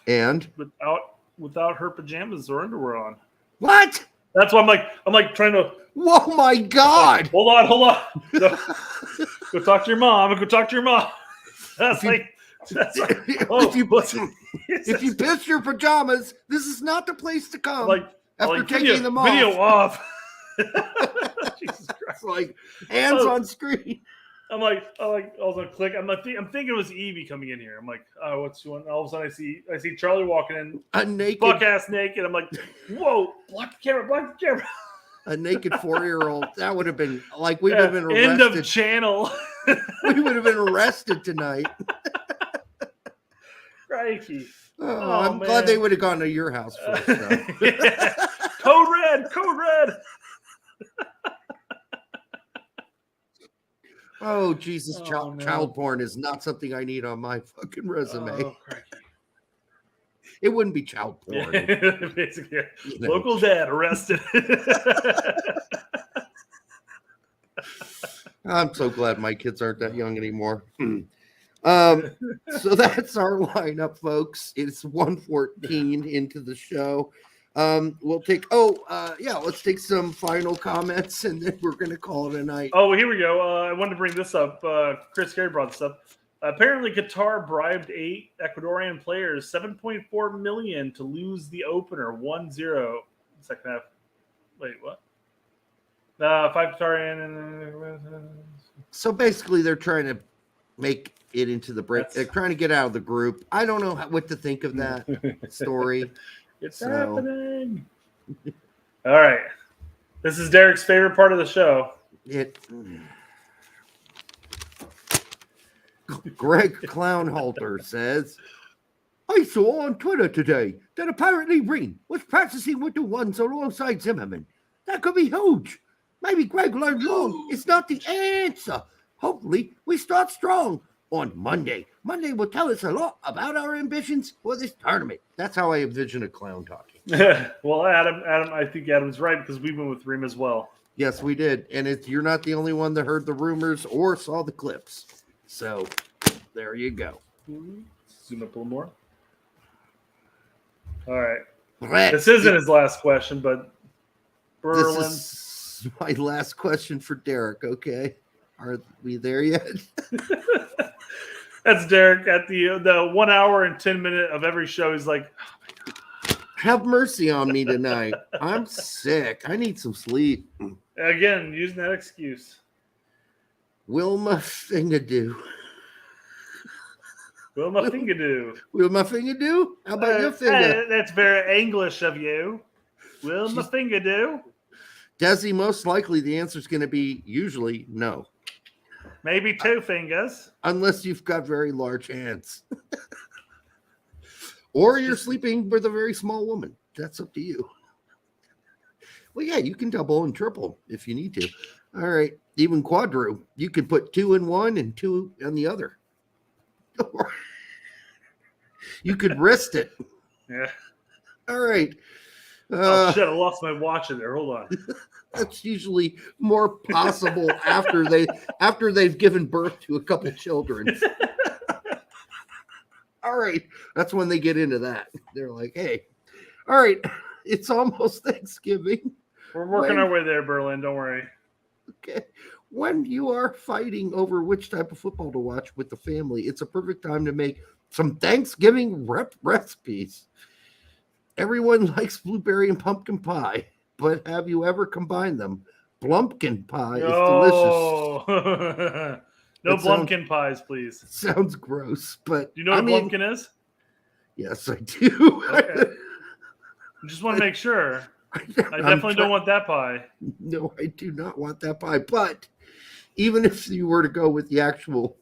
And? Without her pajamas or underwear on. What? That's why I'm like trying to. Oh, my God. Hold on. Go talk to your mom. That's like. If you piss your pajamas, this is not the place to come. After taking them off. Video off. Jesus Christ! Like hands on screen. I'm like, I was gonna click. I'm thinking it was Evie coming in here. I'm like, oh, what's she want? All of a sudden, I see Charlie walking in, buck ass naked. I'm like, whoa! Block the camera. A naked 4-year-old. That would have been like we would have been arrested. End of channel. We would have been arrested tonight. Crikey. I'm glad they would have gone to your house first. Yeah. Code red. Oh, Jesus. Child porn is not something I need on my fucking resume. It wouldn't be child porn. Basically, local dad arrested. I'm so glad my kids aren't that young anymore. So that's our lineup, folks. It's 1:14 into the show. We'll take let's take some final comments and then we're gonna call it a night. Oh, here we go. I wanted to bring this up. Chris Gary brought this up. Apparently Qatar bribed 8 Ecuadorian players $7.4 million to lose the opener 1-0 second half. Wait, what? 5 Qatarian. So basically they're trying to make it into the break. They're trying to get out of the group. I don't know what to think of that story. It's happening. All right. This is Derek's favorite part of the show. Gregg Clownhalter says, I saw on Twitter today that apparently Ring was practicing with the ones alongside Zimmerman. That could be huge. Maybe Gregg learned long. It's not the answer. Hopefully, we start strong on Monday. Monday will tell us a lot about our ambitions for this tournament. That's how I envision a clown talking. Well, Adam, I think Adam's right because we went with Reem as well. Yes, we did. And you're not the only one that heard the rumors or saw the clips. So there you go. Zoom up a little more. All right. This isn't his last question, but Berlin. This is my last question for Derek, okay? Are we there yet? That's Derek at the 1 hour and 10 minute of every show. He's like, have mercy on me tonight. I'm sick. I need some sleep. Again, using that excuse. Will my finger do? Will my finger do? Will my finger do? How about your finger? That's very English of you. Will my finger do? Desi, most likely the answer is going to be usually no. Maybe two fingers. Unless you've got very large hands. Or you're sleeping with a very small woman. That's up to you. Well, yeah, you can double and triple if you need to. All right. Even quadru. You could put 2 in one and 2 on the other. You could wrist it. Yeah. All right. Oh, shit. I lost my watch in there. Hold on. That's usually more possible after they've given birth to a couple children. All right. That's when they get into that. They're like, hey, all right, it's almost Thanksgiving. We're working our way there, Berlin. Don't worry. Okay. When you are fighting over which type of football to watch with the family, it's a perfect time to make some Thanksgiving recipes. Everyone likes blueberry and pumpkin pie, but have you ever combined them? Blumpkin pie is delicious. No Blumpkin pies, please. Sounds gross, but do you know what Blumpkin is? Yes, I do. Okay. I just want to make sure. I definitely don't want that pie. No, I do not want that pie. But even if you were to go with the actual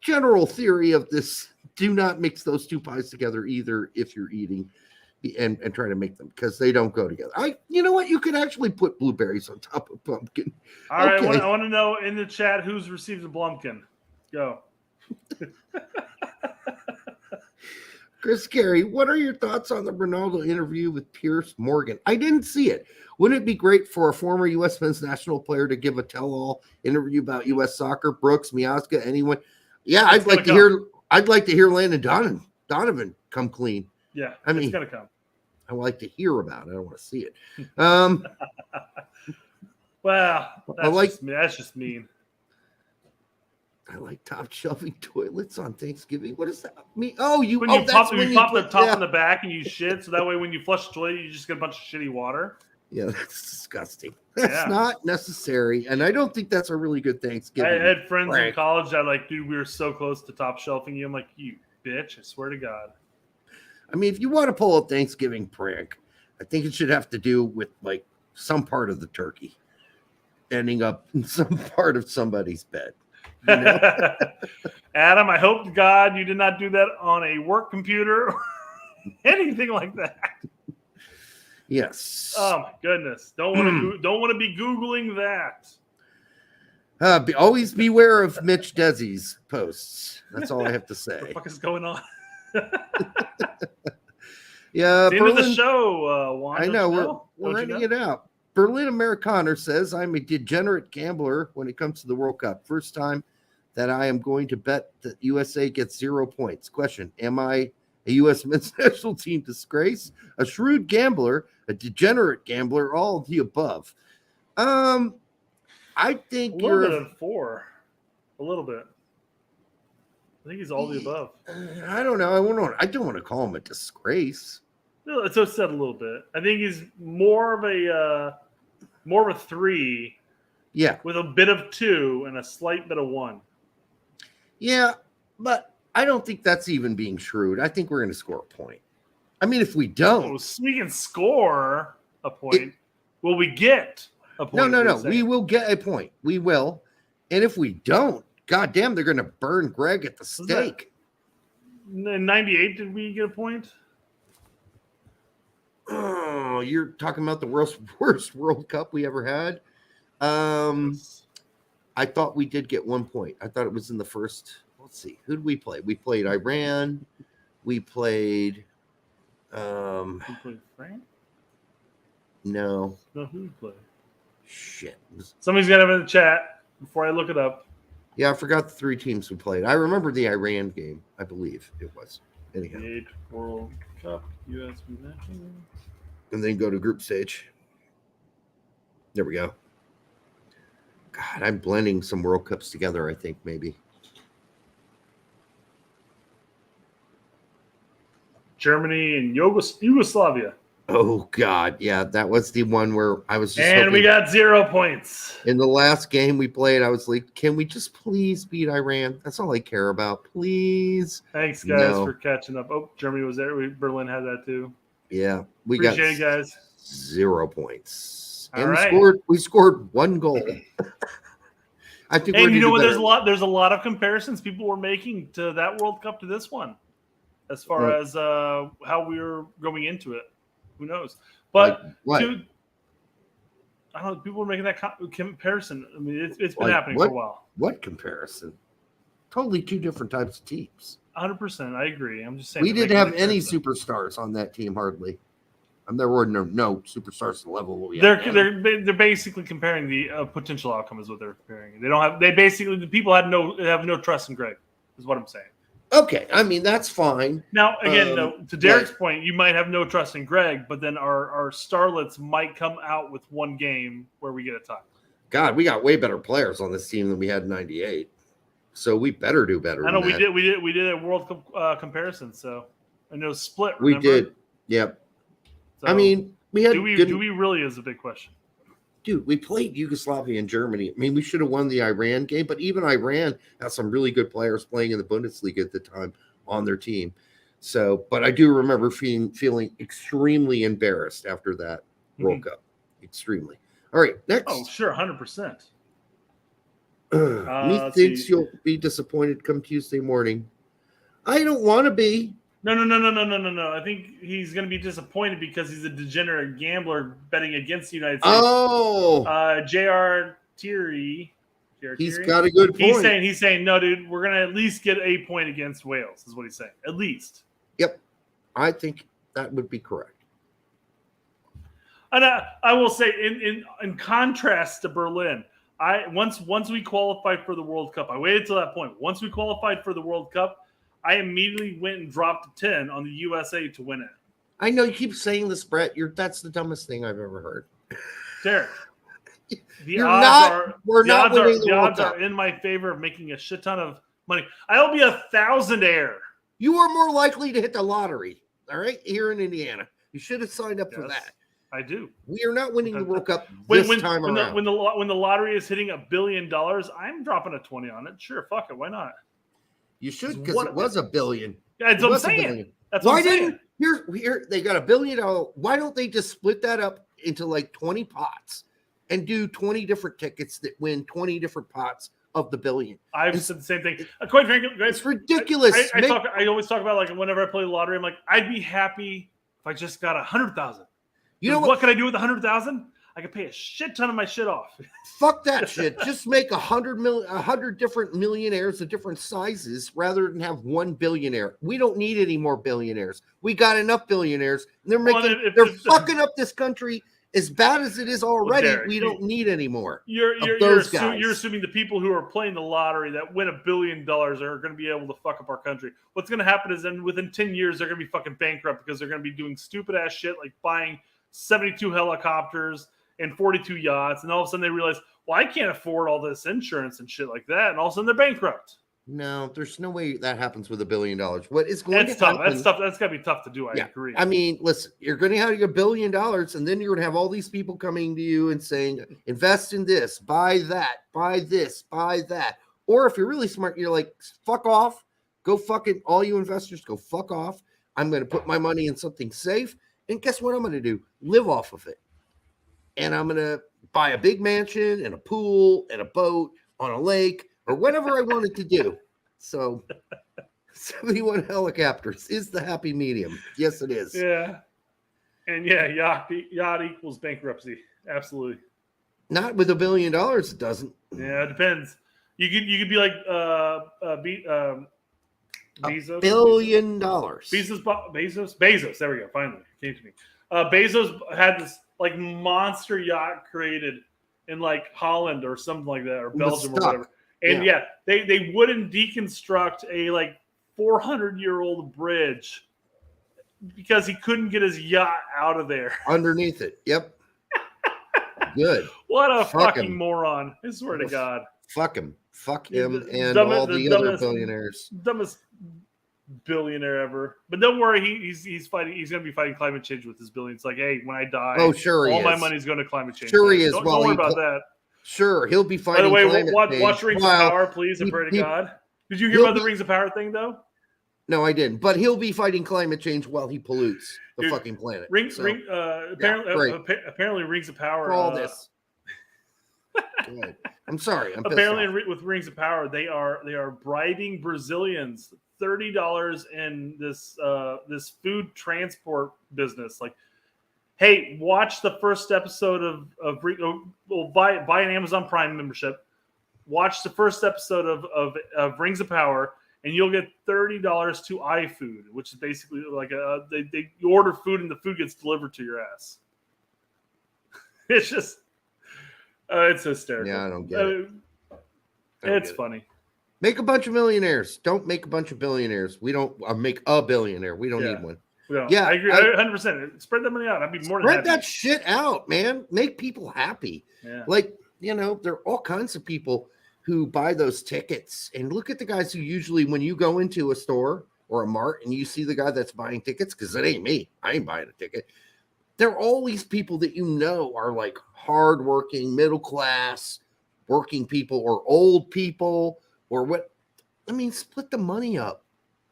general theory of this, do not mix those two pies together either if you're eating and try to make them because they don't go together. You know what? You could actually put blueberries on top of pumpkin. All right, I want to know in the chat who's received a Blumpkin. Go. Chris Carey, what are your thoughts on the Ronaldo interview with Piers Morgan? I didn't see it. Wouldn't it be great for a former U.S. men's national player to give a tell-all interview about U.S. soccer? Brooks, Miazga, anyone? Yeah, I'd like to hear Landon Donovan come clean. Yeah, I mean, it's gonna come. I like to hear about it. I don't want to see it. Well, that's just mean. I like top shelving toilets on Thanksgiving. What does that mean? When you pop the top and the back and you shit, so that way when you flush the toilet, you just get a bunch of shitty water. Yeah, that's disgusting. That's not necessary, and I don't think that's a really good Thanksgiving. I had friends in college that like, dude, we were so close to top shelving you. I'm like, you bitch! I swear to God. I mean, if you want to pull a Thanksgiving prank, I think it should have to do with like some part of the turkey ending up in some part of somebody's bed. You know? Adam, I hope to God you did not do that on a work computer or anything like that. Yes. Oh my goodness! Don't want to be Googling that. Always beware of Mitch Desi's posts. That's all I have to say. What the fuck is going on? Yeah, the end of the show. Juan, I know we're ending it out. Berlin Amerikaner says, I'm a degenerate gambler when it comes to the World Cup. First time that I am going to bet that USA gets 0 points. Question, am I a U.S. men's national team disgrace? A shrewd gambler, a degenerate gambler, all of the above. I think a little bit of 4. A little bit. I think he's all the above. I don't know. I don't want to call him a disgrace. No, it's just said a little bit. I think he's more of a 3. Yeah. With a bit of 2 and a slight bit of 1. Yeah, but I don't think that's even being shrewd. I think we're going to score a point. I mean, if we don't. So we can score a point. Will we get a point. No. We will get a point. We will. And if we don't, goddamn, they're going to burn Gregg at the stake. In 98, did we get a point? Oh, you're talking about the worst World Cup we ever had? I thought we did get 1 point. I thought it was in the first. Let's see. Who did we play? We played Iran. We played. We played France? No. No, who we played? Shit. Somebody's got it in the chat before I look it up. Yeah, I forgot the 3 teams we played. I remember the Iran game, I believe it was. Anyhow. 8 World Cup, USMNT. And then go to group stage. There we go. God, I'm blending some World Cups together, I think, maybe. Germany and Yugoslavia. Oh, God. Yeah, that was the one where I was just And we got 0 points. In the last game we played, I was like, can we just please beat Iran? That's all I care about. Please. Thanks, guys, for catching up. Oh, Germany was there. Berlin had that, too. Yeah. Appreciate it, guys. 0 points. All and right. we scored 1 goal. I think and you know what? There's a lot of comparisons people were making to that World Cup to this one, as far as how we were going into it. Who knows? But I don't know. People were making that comparison. I mean, it's been happening for a while. What comparison? Totally 2 different types of teams. 100%. I agree. I'm just saying. We didn't have any superstars on that team, hardly. There were no superstars to the level what we they're had. they're basically comparing the potential outcome is what they're comparing. The people have no trust in Gregg, is what I'm saying. Okay, I mean that's fine. Now again, to Derek's point, you might have no trust in Gregg, but then our starlets might come out with 1 game where we get a tie. God, we got way better players on this team than we had in '98, so we better do better. I know we did a World Cup comparison, so I know split. Remember? We did, yep. So, I mean, we had. Do we really is a big question. Dude, we played Yugoslavia and Germany. I mean, we should have won the Iran game, but even Iran has some really good players playing in the Bundesliga at the time on their team. So, but I do remember feeling extremely embarrassed after that World Cup. Extremely. All right, next. Oh, sure, 100%. Methinks you'll be disappointed come Tuesday morning. I don't want to be. No. I think he's going to be disappointed because he's a degenerate gambler betting against the United States. Oh, J.R. Thierry. He's got a good point. He's saying, no, dude, we're going to at least get a point against Wales, is what he's saying. At least. Yep. I think that would be correct. And I will say, in contrast to Berlin, once we qualified for the World Cup, I waited till that point. Once we qualified for the World Cup, I immediately went and dropped 10 on the USA to win it. I know you keep saying this, Brett. That's the dumbest thing I've ever heard. Derek, the odds are in my favor of making a shit ton of money. I'll be a thousandaire. You are more likely to hit the lottery, all right, here in Indiana. You should have signed up for that. I do. We are not winning the World Cup this time around. When the lottery is hitting $1 billion, I'm dropping a 20 on it. Sure, fuck it. Why not? You should, because it was $1 billion. Yeah, that's what I'm saying. That's what I'm saying. Here they got $1 billion. Why don't they just split that up into like 20 pots and do 20 different tickets that win 20 different pots of the $1 billion? I've said the same thing. Quite frankly, it's ridiculous. I always talk about, like, whenever I play the lottery, I'm like, I'd be happy if I just got 100,000. You know what can I do with 100,000? I could pay a shit ton of my shit off. Fuck that shit. Just make 100 different millionaires of different sizes rather than have 1 billionaire. We don't need any more billionaires. We got enough billionaires. And they're fucking up this country as bad as it is already. Derek, we don't need any more. You're assuming the people who are playing the lottery that win $1 billion are going to be able to fuck up our country. What's going to happen is then within 10 years, they're going to be fucking bankrupt because they're going to be doing stupid ass shit like buying 72 helicopters and 42 yachts, and all of a sudden they realize, well, I can't afford all this insurance and shit like that, and all of a sudden they're bankrupt. No, there's no way that happens with $1 billion. What is going to happen? That's tough. That's got to be tough to do. I agree. I mean, listen, you're going to have $1 billion, and then you're going to have all these people coming to you and saying, invest in this, buy that, buy this, buy that. Or if you're really smart, you're like, fuck off. Go fucking, all you investors, go fuck off. I'm going to put my money in something safe. And guess what I'm going to do? Live off of it. and I'm going to buy a big mansion and a pool and a boat on a lake or whatever I wanted to do. So 71 helicopters is the happy medium. Yes, it is. Yeah. And yeah, yacht equals bankruptcy. Absolutely. Not with $1 billion, it doesn't. Yeah, it depends. You could be like Bezos. $1 billion. Bezos. There we go. Finally, it came to me. Bezos had this like monster yacht created in like Holland or something like that, or Belgium or whatever. And yeah, they wouldn't deconstruct a like 400-year-old bridge because he couldn't get his yacht out of there. Underneath it. Yep. Good. What a fucking moron. I swear to God. Fuck him. Fuck him and all the other billionaires. Dumbest billionaire ever. But don't worry, he's fighting. He's going to be fighting climate change with his billions. Like, hey, when I die, all my money's going to climate change. Sure he is. Don't worry about that. Sure, he'll be fighting. By the way, watch Rings of Power, please, and pray to God. Did you hear about the Rings of Power thing, though? No, I didn't. But he'll be fighting climate change while he pollutes the fucking planet. Apparently, Rings of Power. For all this. I'm sorry. Apparently, with Rings of Power, they are bribing Brazilians $30 in this food transport business. Like, hey, watch the first episode of buy an Amazon Prime membership. Watch the first episode of Rings of Power, and you'll get $30 to iFood, which is basically like you order food and the food gets delivered to your ass. It's just it's hysterical. Yeah, I don't get it. It's funny. Make a bunch of millionaires. Don't make a bunch of billionaires. We don't make a billionaire. We don't need one. Yeah, I agree. 100%. Spread that money out. I'd be more than happy. Spread that shit out, man. Make people happy. Yeah. Like, there are all kinds of people who buy those tickets. And look at the guys who usually, when you go into a store or a mart and you see the guy that's buying tickets, because it ain't me. I ain't buying a ticket. There are always people that are like hardworking, middle class, working people or old people or what. I mean, split the money up.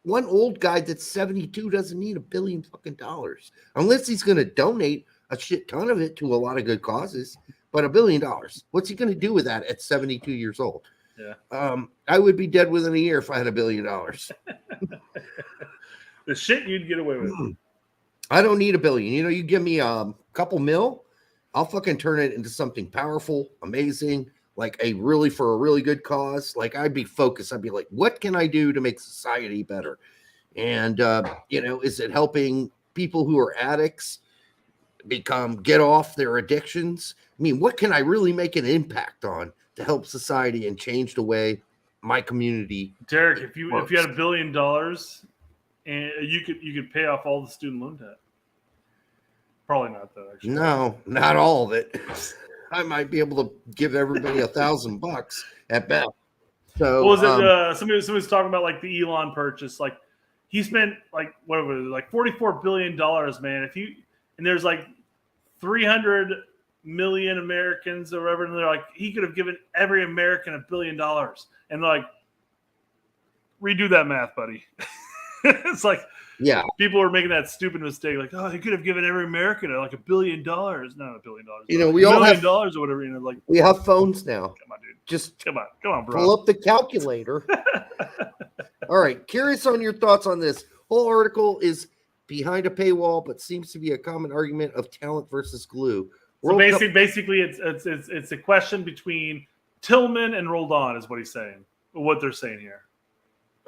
One old guy that's 72 doesn't need $1 billion fucking dollars unless he's going to donate a shit ton of it to a lot of good causes. But $1 billion, what's he going to do with that at 72 years old? Yeah, I would be dead within a year if I had $1 billion. The shit you'd get away with. I don't need $1 billion. You give me a couple mil, I'll fucking turn it into something powerful, amazing, like for a really good cause. Like I'd be focused. I'd be like, what can I do to make society better? And, is it helping people who are addicts get off their addictions? I mean, what can I really make an impact on to help society and change the way my community? Derek, if you had $1 billion and you could pay off all the student loan debt. Probably not though, actually. No, not all of it. I might be able to give everybody $1,000 at best. So what was it? Somebody was talking about like the Elon purchase. Like he spent like whatever, like $44 billion, man. And there's like 300 million Americans or whatever, and they're like, he could have given every American $1 billion. And they're like, redo that math, buddy. It's like, yeah, people are making that stupid mistake, like, oh, he could have given every American like $1 billion. Not $1 billion. We all have $1 or whatever. Like we have phones now. Come on, dude. Just come on, bro. Pull up the calculator. All right, curious on your thoughts on this. Whole article is behind a paywall, but seems to be a common argument of talent versus glue. So basically, it's a question between Tillman and Roldan, is what he's saying. What they're saying here.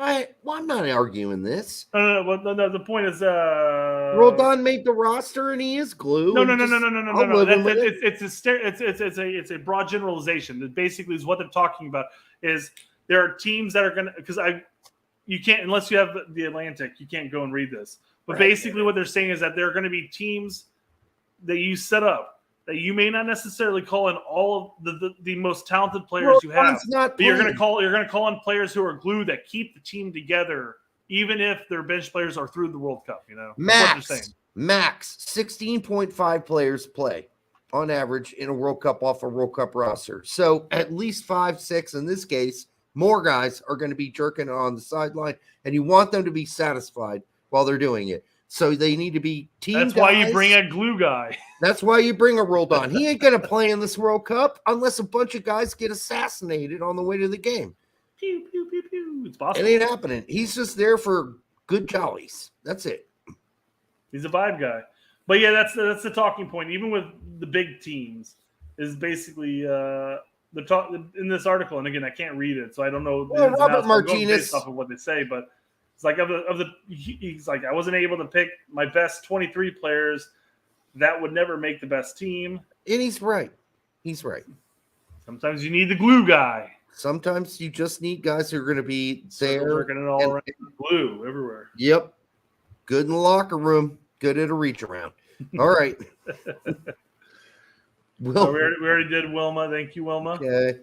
I'm not arguing this. No. The point is, Roldan made the roster and he is glue. No. It's a broad generalization. That basically is what they're talking about. Is there are teams that are going to, because you can't, unless you have the Atlantic, you can't go and read this. But basically, what they're saying is that there are going to be teams that you set up that you may not necessarily call in all of the most talented players you have. But you're going to call on players who are glue that keep the team together, even if their bench players are through the World Cup. Max 16.5 players play on average in a World Cup off a World Cup roster. So at least 5, 6 in this case, more guys are going to be jerking on the sideline, and you want them to be satisfied while they're doing it. So they need to be team That's why guys. you bring a glue guy. That's why you bring a Roldan. He ain't going to play in this World Cup unless a bunch of guys get assassinated on the way to the game. Pew, pew, pew, pew. It's possible. It ain't happening. He's just there for good jollies. That's it. He's a vibe guy. But yeah, that's the talking point. Even with the big teams, is basically the talk in this article. And again, I can't read it, so I don't know. Well, Robert Martinez, based off of what they say, but it's like he's like, I wasn't able to pick my best 23 players. That would never make the best team. And he's right. He's right. Sometimes you need the glue guy. Sometimes you just need guys who are going to be there. Working it all around. Glue everywhere. Yep. Good in the locker room. Good at a reach around. All right. So we already did Wilma. Thank you, Wilma. Okay.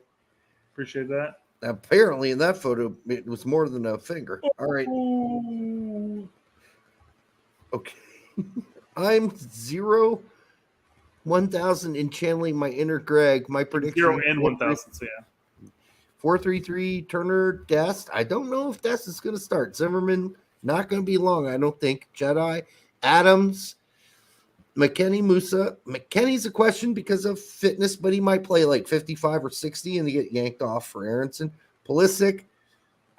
Appreciate that. Apparently, in that photo, it was more than a finger. All right. Ooh. Okay. I'm 1,000 in channeling my inner Gregg. My prediction 0 and 1,000. So yeah. 4-3-3 Turner Dest. I don't know if Dest is going to start. Zimmerman not going to be long. I don't think. Jedi Adams. McKenny Musa. McKenny's a question because of fitness, but he might play like 55 or 60 and they get yanked off for Aronson. Pulisic.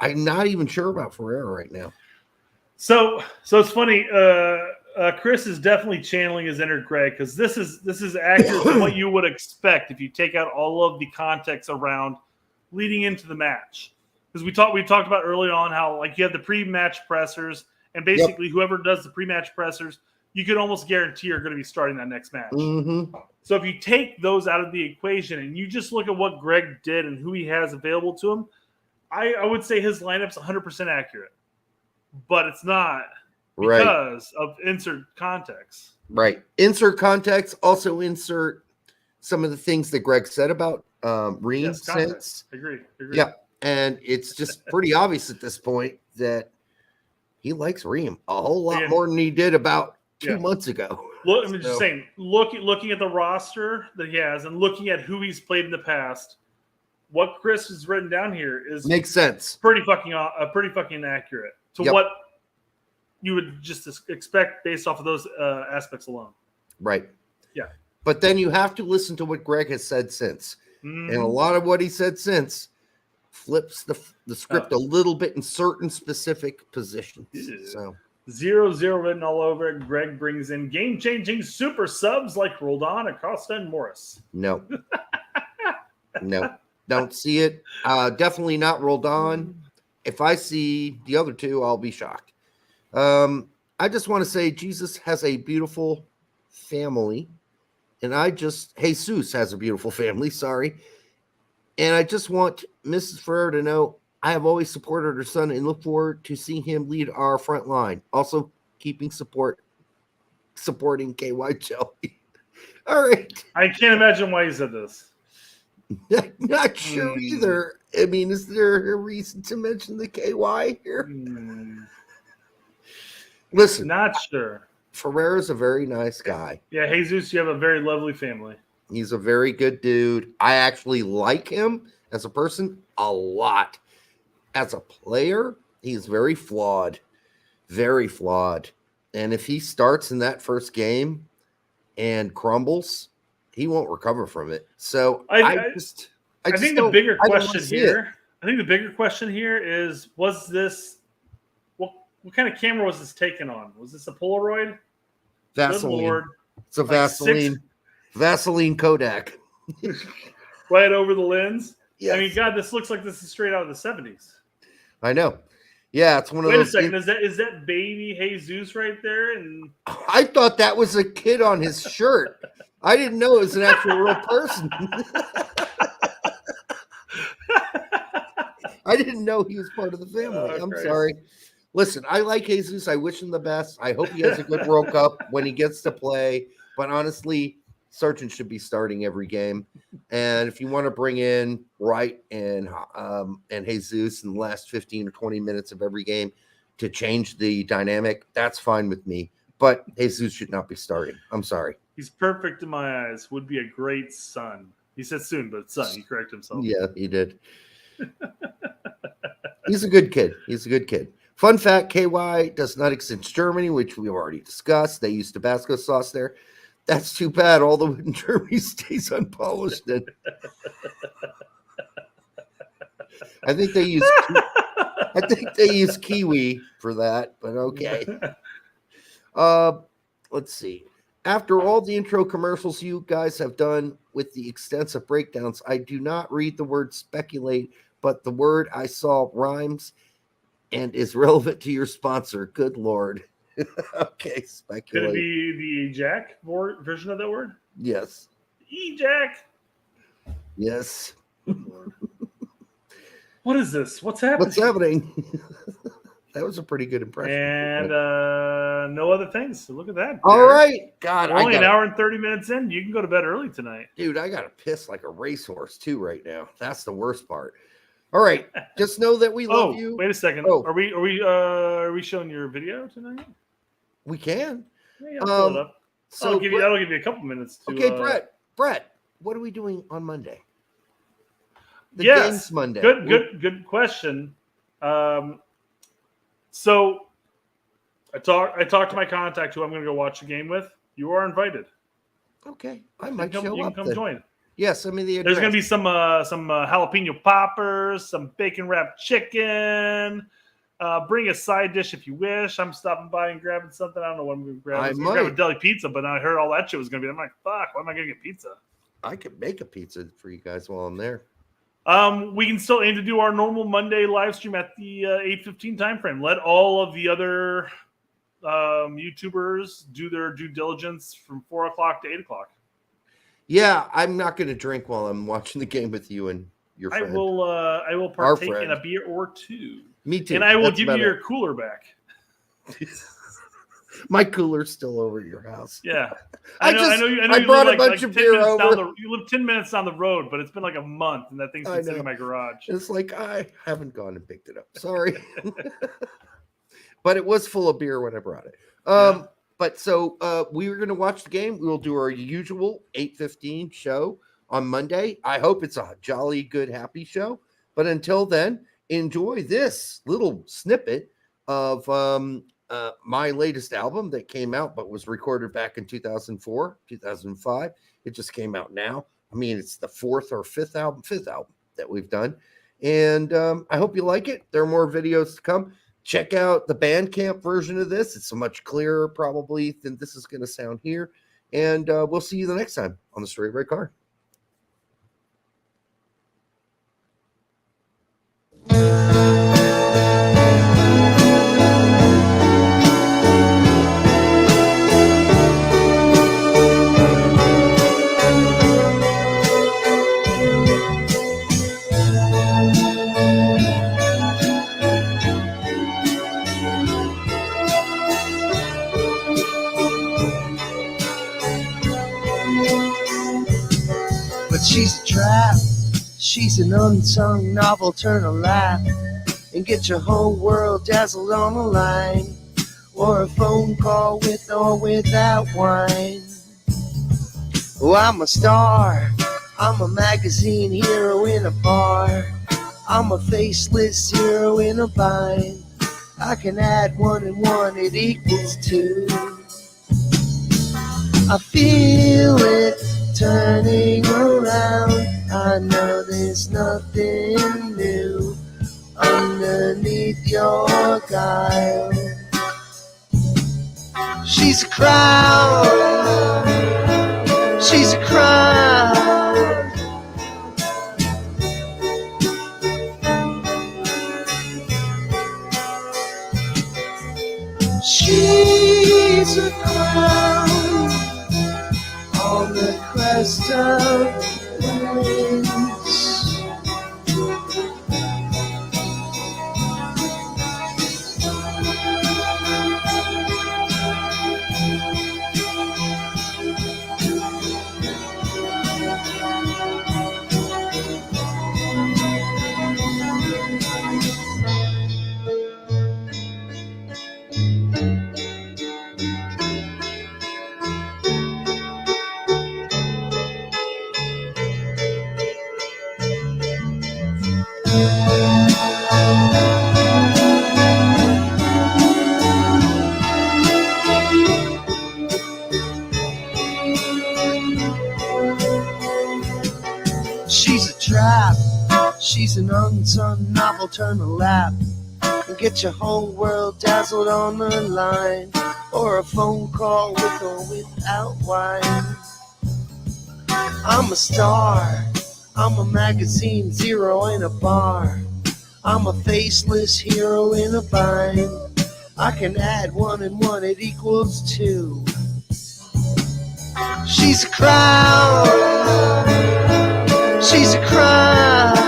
I'm not even sure about Ferreira right now. So it's funny. Chris is definitely channeling his inner Gregg because this is accurate to what you would expect if you take out all of the context around leading into the match. Because we talked about early on how like you have the pre-match pressers and basically whoever does the pre-match pressers, you could almost guarantee are going to be starting that next match. Mm-hmm. So if you take those out of the equation and you just look at what Gregg did and who he has available to him, I would say his lineup's 100% accurate. But it's not because of insert context. Right. Insert context. Also insert some of the things that Gregg said about Ream's sense. Agree. Yeah. And it's just pretty obvious at this point that he likes Ream a whole lot more than he did about 2 months ago. Look, I'm just saying, looking at the roster that he has and looking at who he's played in the past, what Chris has written down here makes sense. Pretty fucking accurate to what you would just expect based off of those aspects alone. Right. Yeah. But then you have to listen to what Gregg has said since. Mm-hmm. And a lot of what he said since flips the script a little bit in certain specific positions. Yeah. So 0-0 written all over it. Gregg brings in game-changing super subs like Roldan, Acosta, and Morris. No. No. Don't see it. Definitely not Roldan. If I see the other two, I'll be shocked. I just want to say Jesus has a beautiful family. And Jesus has a beautiful family, sorry. And I just want Mrs. Ferrer to know I have always supported her son and look forward to seeing him lead our front line. Also, supporting KY Jelly. All right. I can't imagine why you said this. Not sure either. I mean, is there a reason to mention the KY here? Listen. Not sure. Ferreira's a very nice guy. Yeah, Jesus, you have a very lovely family. He's a very good dude. I actually like him as a person a lot. As a player, he's very flawed. Very flawed. And if he starts in that first game and crumbles, he won't recover from it. So I think the bigger question here is, was this what kind of camera was this taken on? Was this a Polaroid? Vaseline. Lord, it's a Vaseline Kodak. Right over the lens. Yes. I mean, God, this looks like this is straight out of the 70s. I know. Yeah, it's one of those. Wait a second, is that baby Jesus right there? And I thought that was a kid on his shirt. I didn't know it was an actual real person. I didn't know he was part of the family. I'm sorry. Listen, I like Jesus. I wish him the best. I hope he has a good World Cup when he gets to play. But honestly, Sargent should be starting every game. And if you want to bring in Wright and Jesus in the last 15 or 20 minutes of every game to change the dynamic, that's fine with me. But Jesus should not be starting. I'm sorry. He's perfect in my eyes. Would be a great son. He said soon, but son. He corrected himself. Yeah, he did. He's a good kid. Fun fact, KY does not exist in Germany, which we've already discussed. They use Tabasco sauce there. That's too bad. All the wood in Germany stays unpolished. And I think they use kiwi for that, but okay. Let's see. After all the intro commercials you guys have done with the extensive breakdowns, I do not read the word speculate, but the word I saw rhymes and is relevant to your sponsor. Good Lord. Okay, speculate. Could it be the Jack version of that word? Yes. E-Jack. Yes. What is this? What's happening? What's happening? That was a pretty good impression. And no other things. So look at that. All right. God, we're only an hour and 30 minutes in. You can go to bed early tonight. Dude, I got to piss like a racehorse too right now. That's the worst part. All right. Just know that we love you. Wait a second. Oh. Are we showing your video tonight? We can. Yeah, I'll pull it up. So that'll give you a couple minutes to Brett, what are we doing on Monday? Games Monday. Good question. So I talked to my contact who I'm going to go watch the game with. You are invited. Okay, I might show up. You can come join. Yes, I mean there's going to be some jalapeno poppers, some bacon wrapped chicken. Bring a side dish if you wish. I'm stopping by and grabbing something. I don't know what I'm going to grab. I'm going to grab a deli pizza, but I heard all that shit was going to be. I'm like, fuck, why am I going to get pizza? I could make a pizza for you guys while I'm there. We can still aim to do our normal Monday live stream at the 8:15 time frame. Let all of the other YouTubers do their due diligence from 4 o'clock to 8 o'clock. Yeah, I'm not going to drink while I'm watching the game with you and your friend. I will partake in a beer or two. Me too. And I will give you your cooler back. My cooler's still over at your house. Yeah. I brought a bunch of beer over. You live 10 minutes down the road, but it's been like a month, and that thing's been sitting in my garage. It's like I haven't gone and picked it up. Sorry. But it was full of beer when I brought it. But so we were going to watch the game. We will do our usual 8:15 show on Monday. I hope it's a jolly, good, happy show. But until then, enjoy this little snippet of my latest album that came out but was recorded back in 2004, 2005. It just came out now. I mean, it's the fifth album that we've done. And I hope you like it. There are more videos to come. Check out the Bandcamp version of this. It's so much clearer probably than this is going to sound here. And we'll see you the next time on the Straight Red Card. But she's a trap, she's an unsung novel, turn a laugh and get your whole world dazzled on the line, or a phone call with or without wine. Oh, I'm a star, I'm a magazine hero in a bar, I'm a faceless hero in a bind. I can add 1 and 1, it equals 2. I feel it turning around, I know there's nothing new underneath your guile. She's a crowd, she's a crowd. She's a crowd on the crest of the winds. She's an unsung novel, turn a lap and get your whole world dazzled on the line, or a phone call with or without wine. I'm a star, I'm a magazine zero in a bar, I'm a faceless hero in a bind. I can add 1 and 1, it equals 2. She's a crown, she's a crown.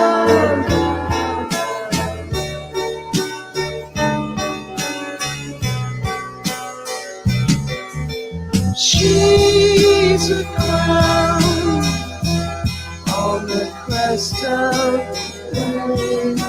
She's a crown on the crest of the winds.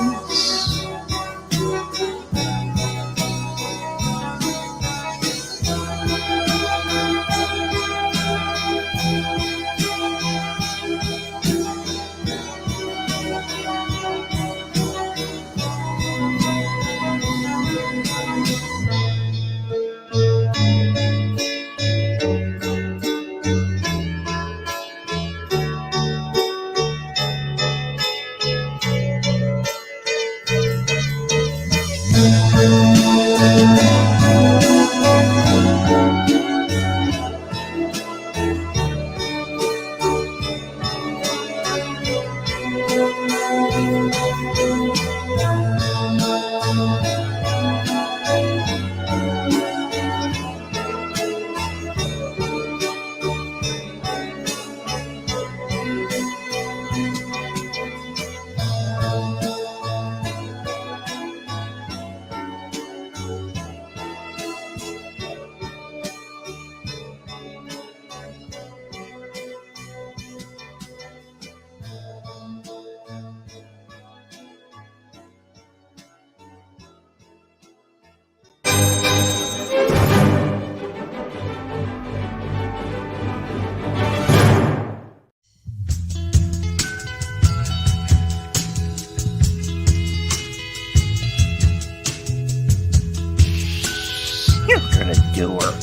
You're gonna do her.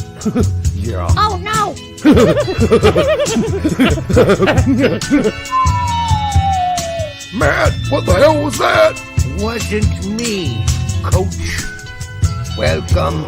Yeah. Oh no! Matt, what the hell was that? Wasn't me, coach. Welcome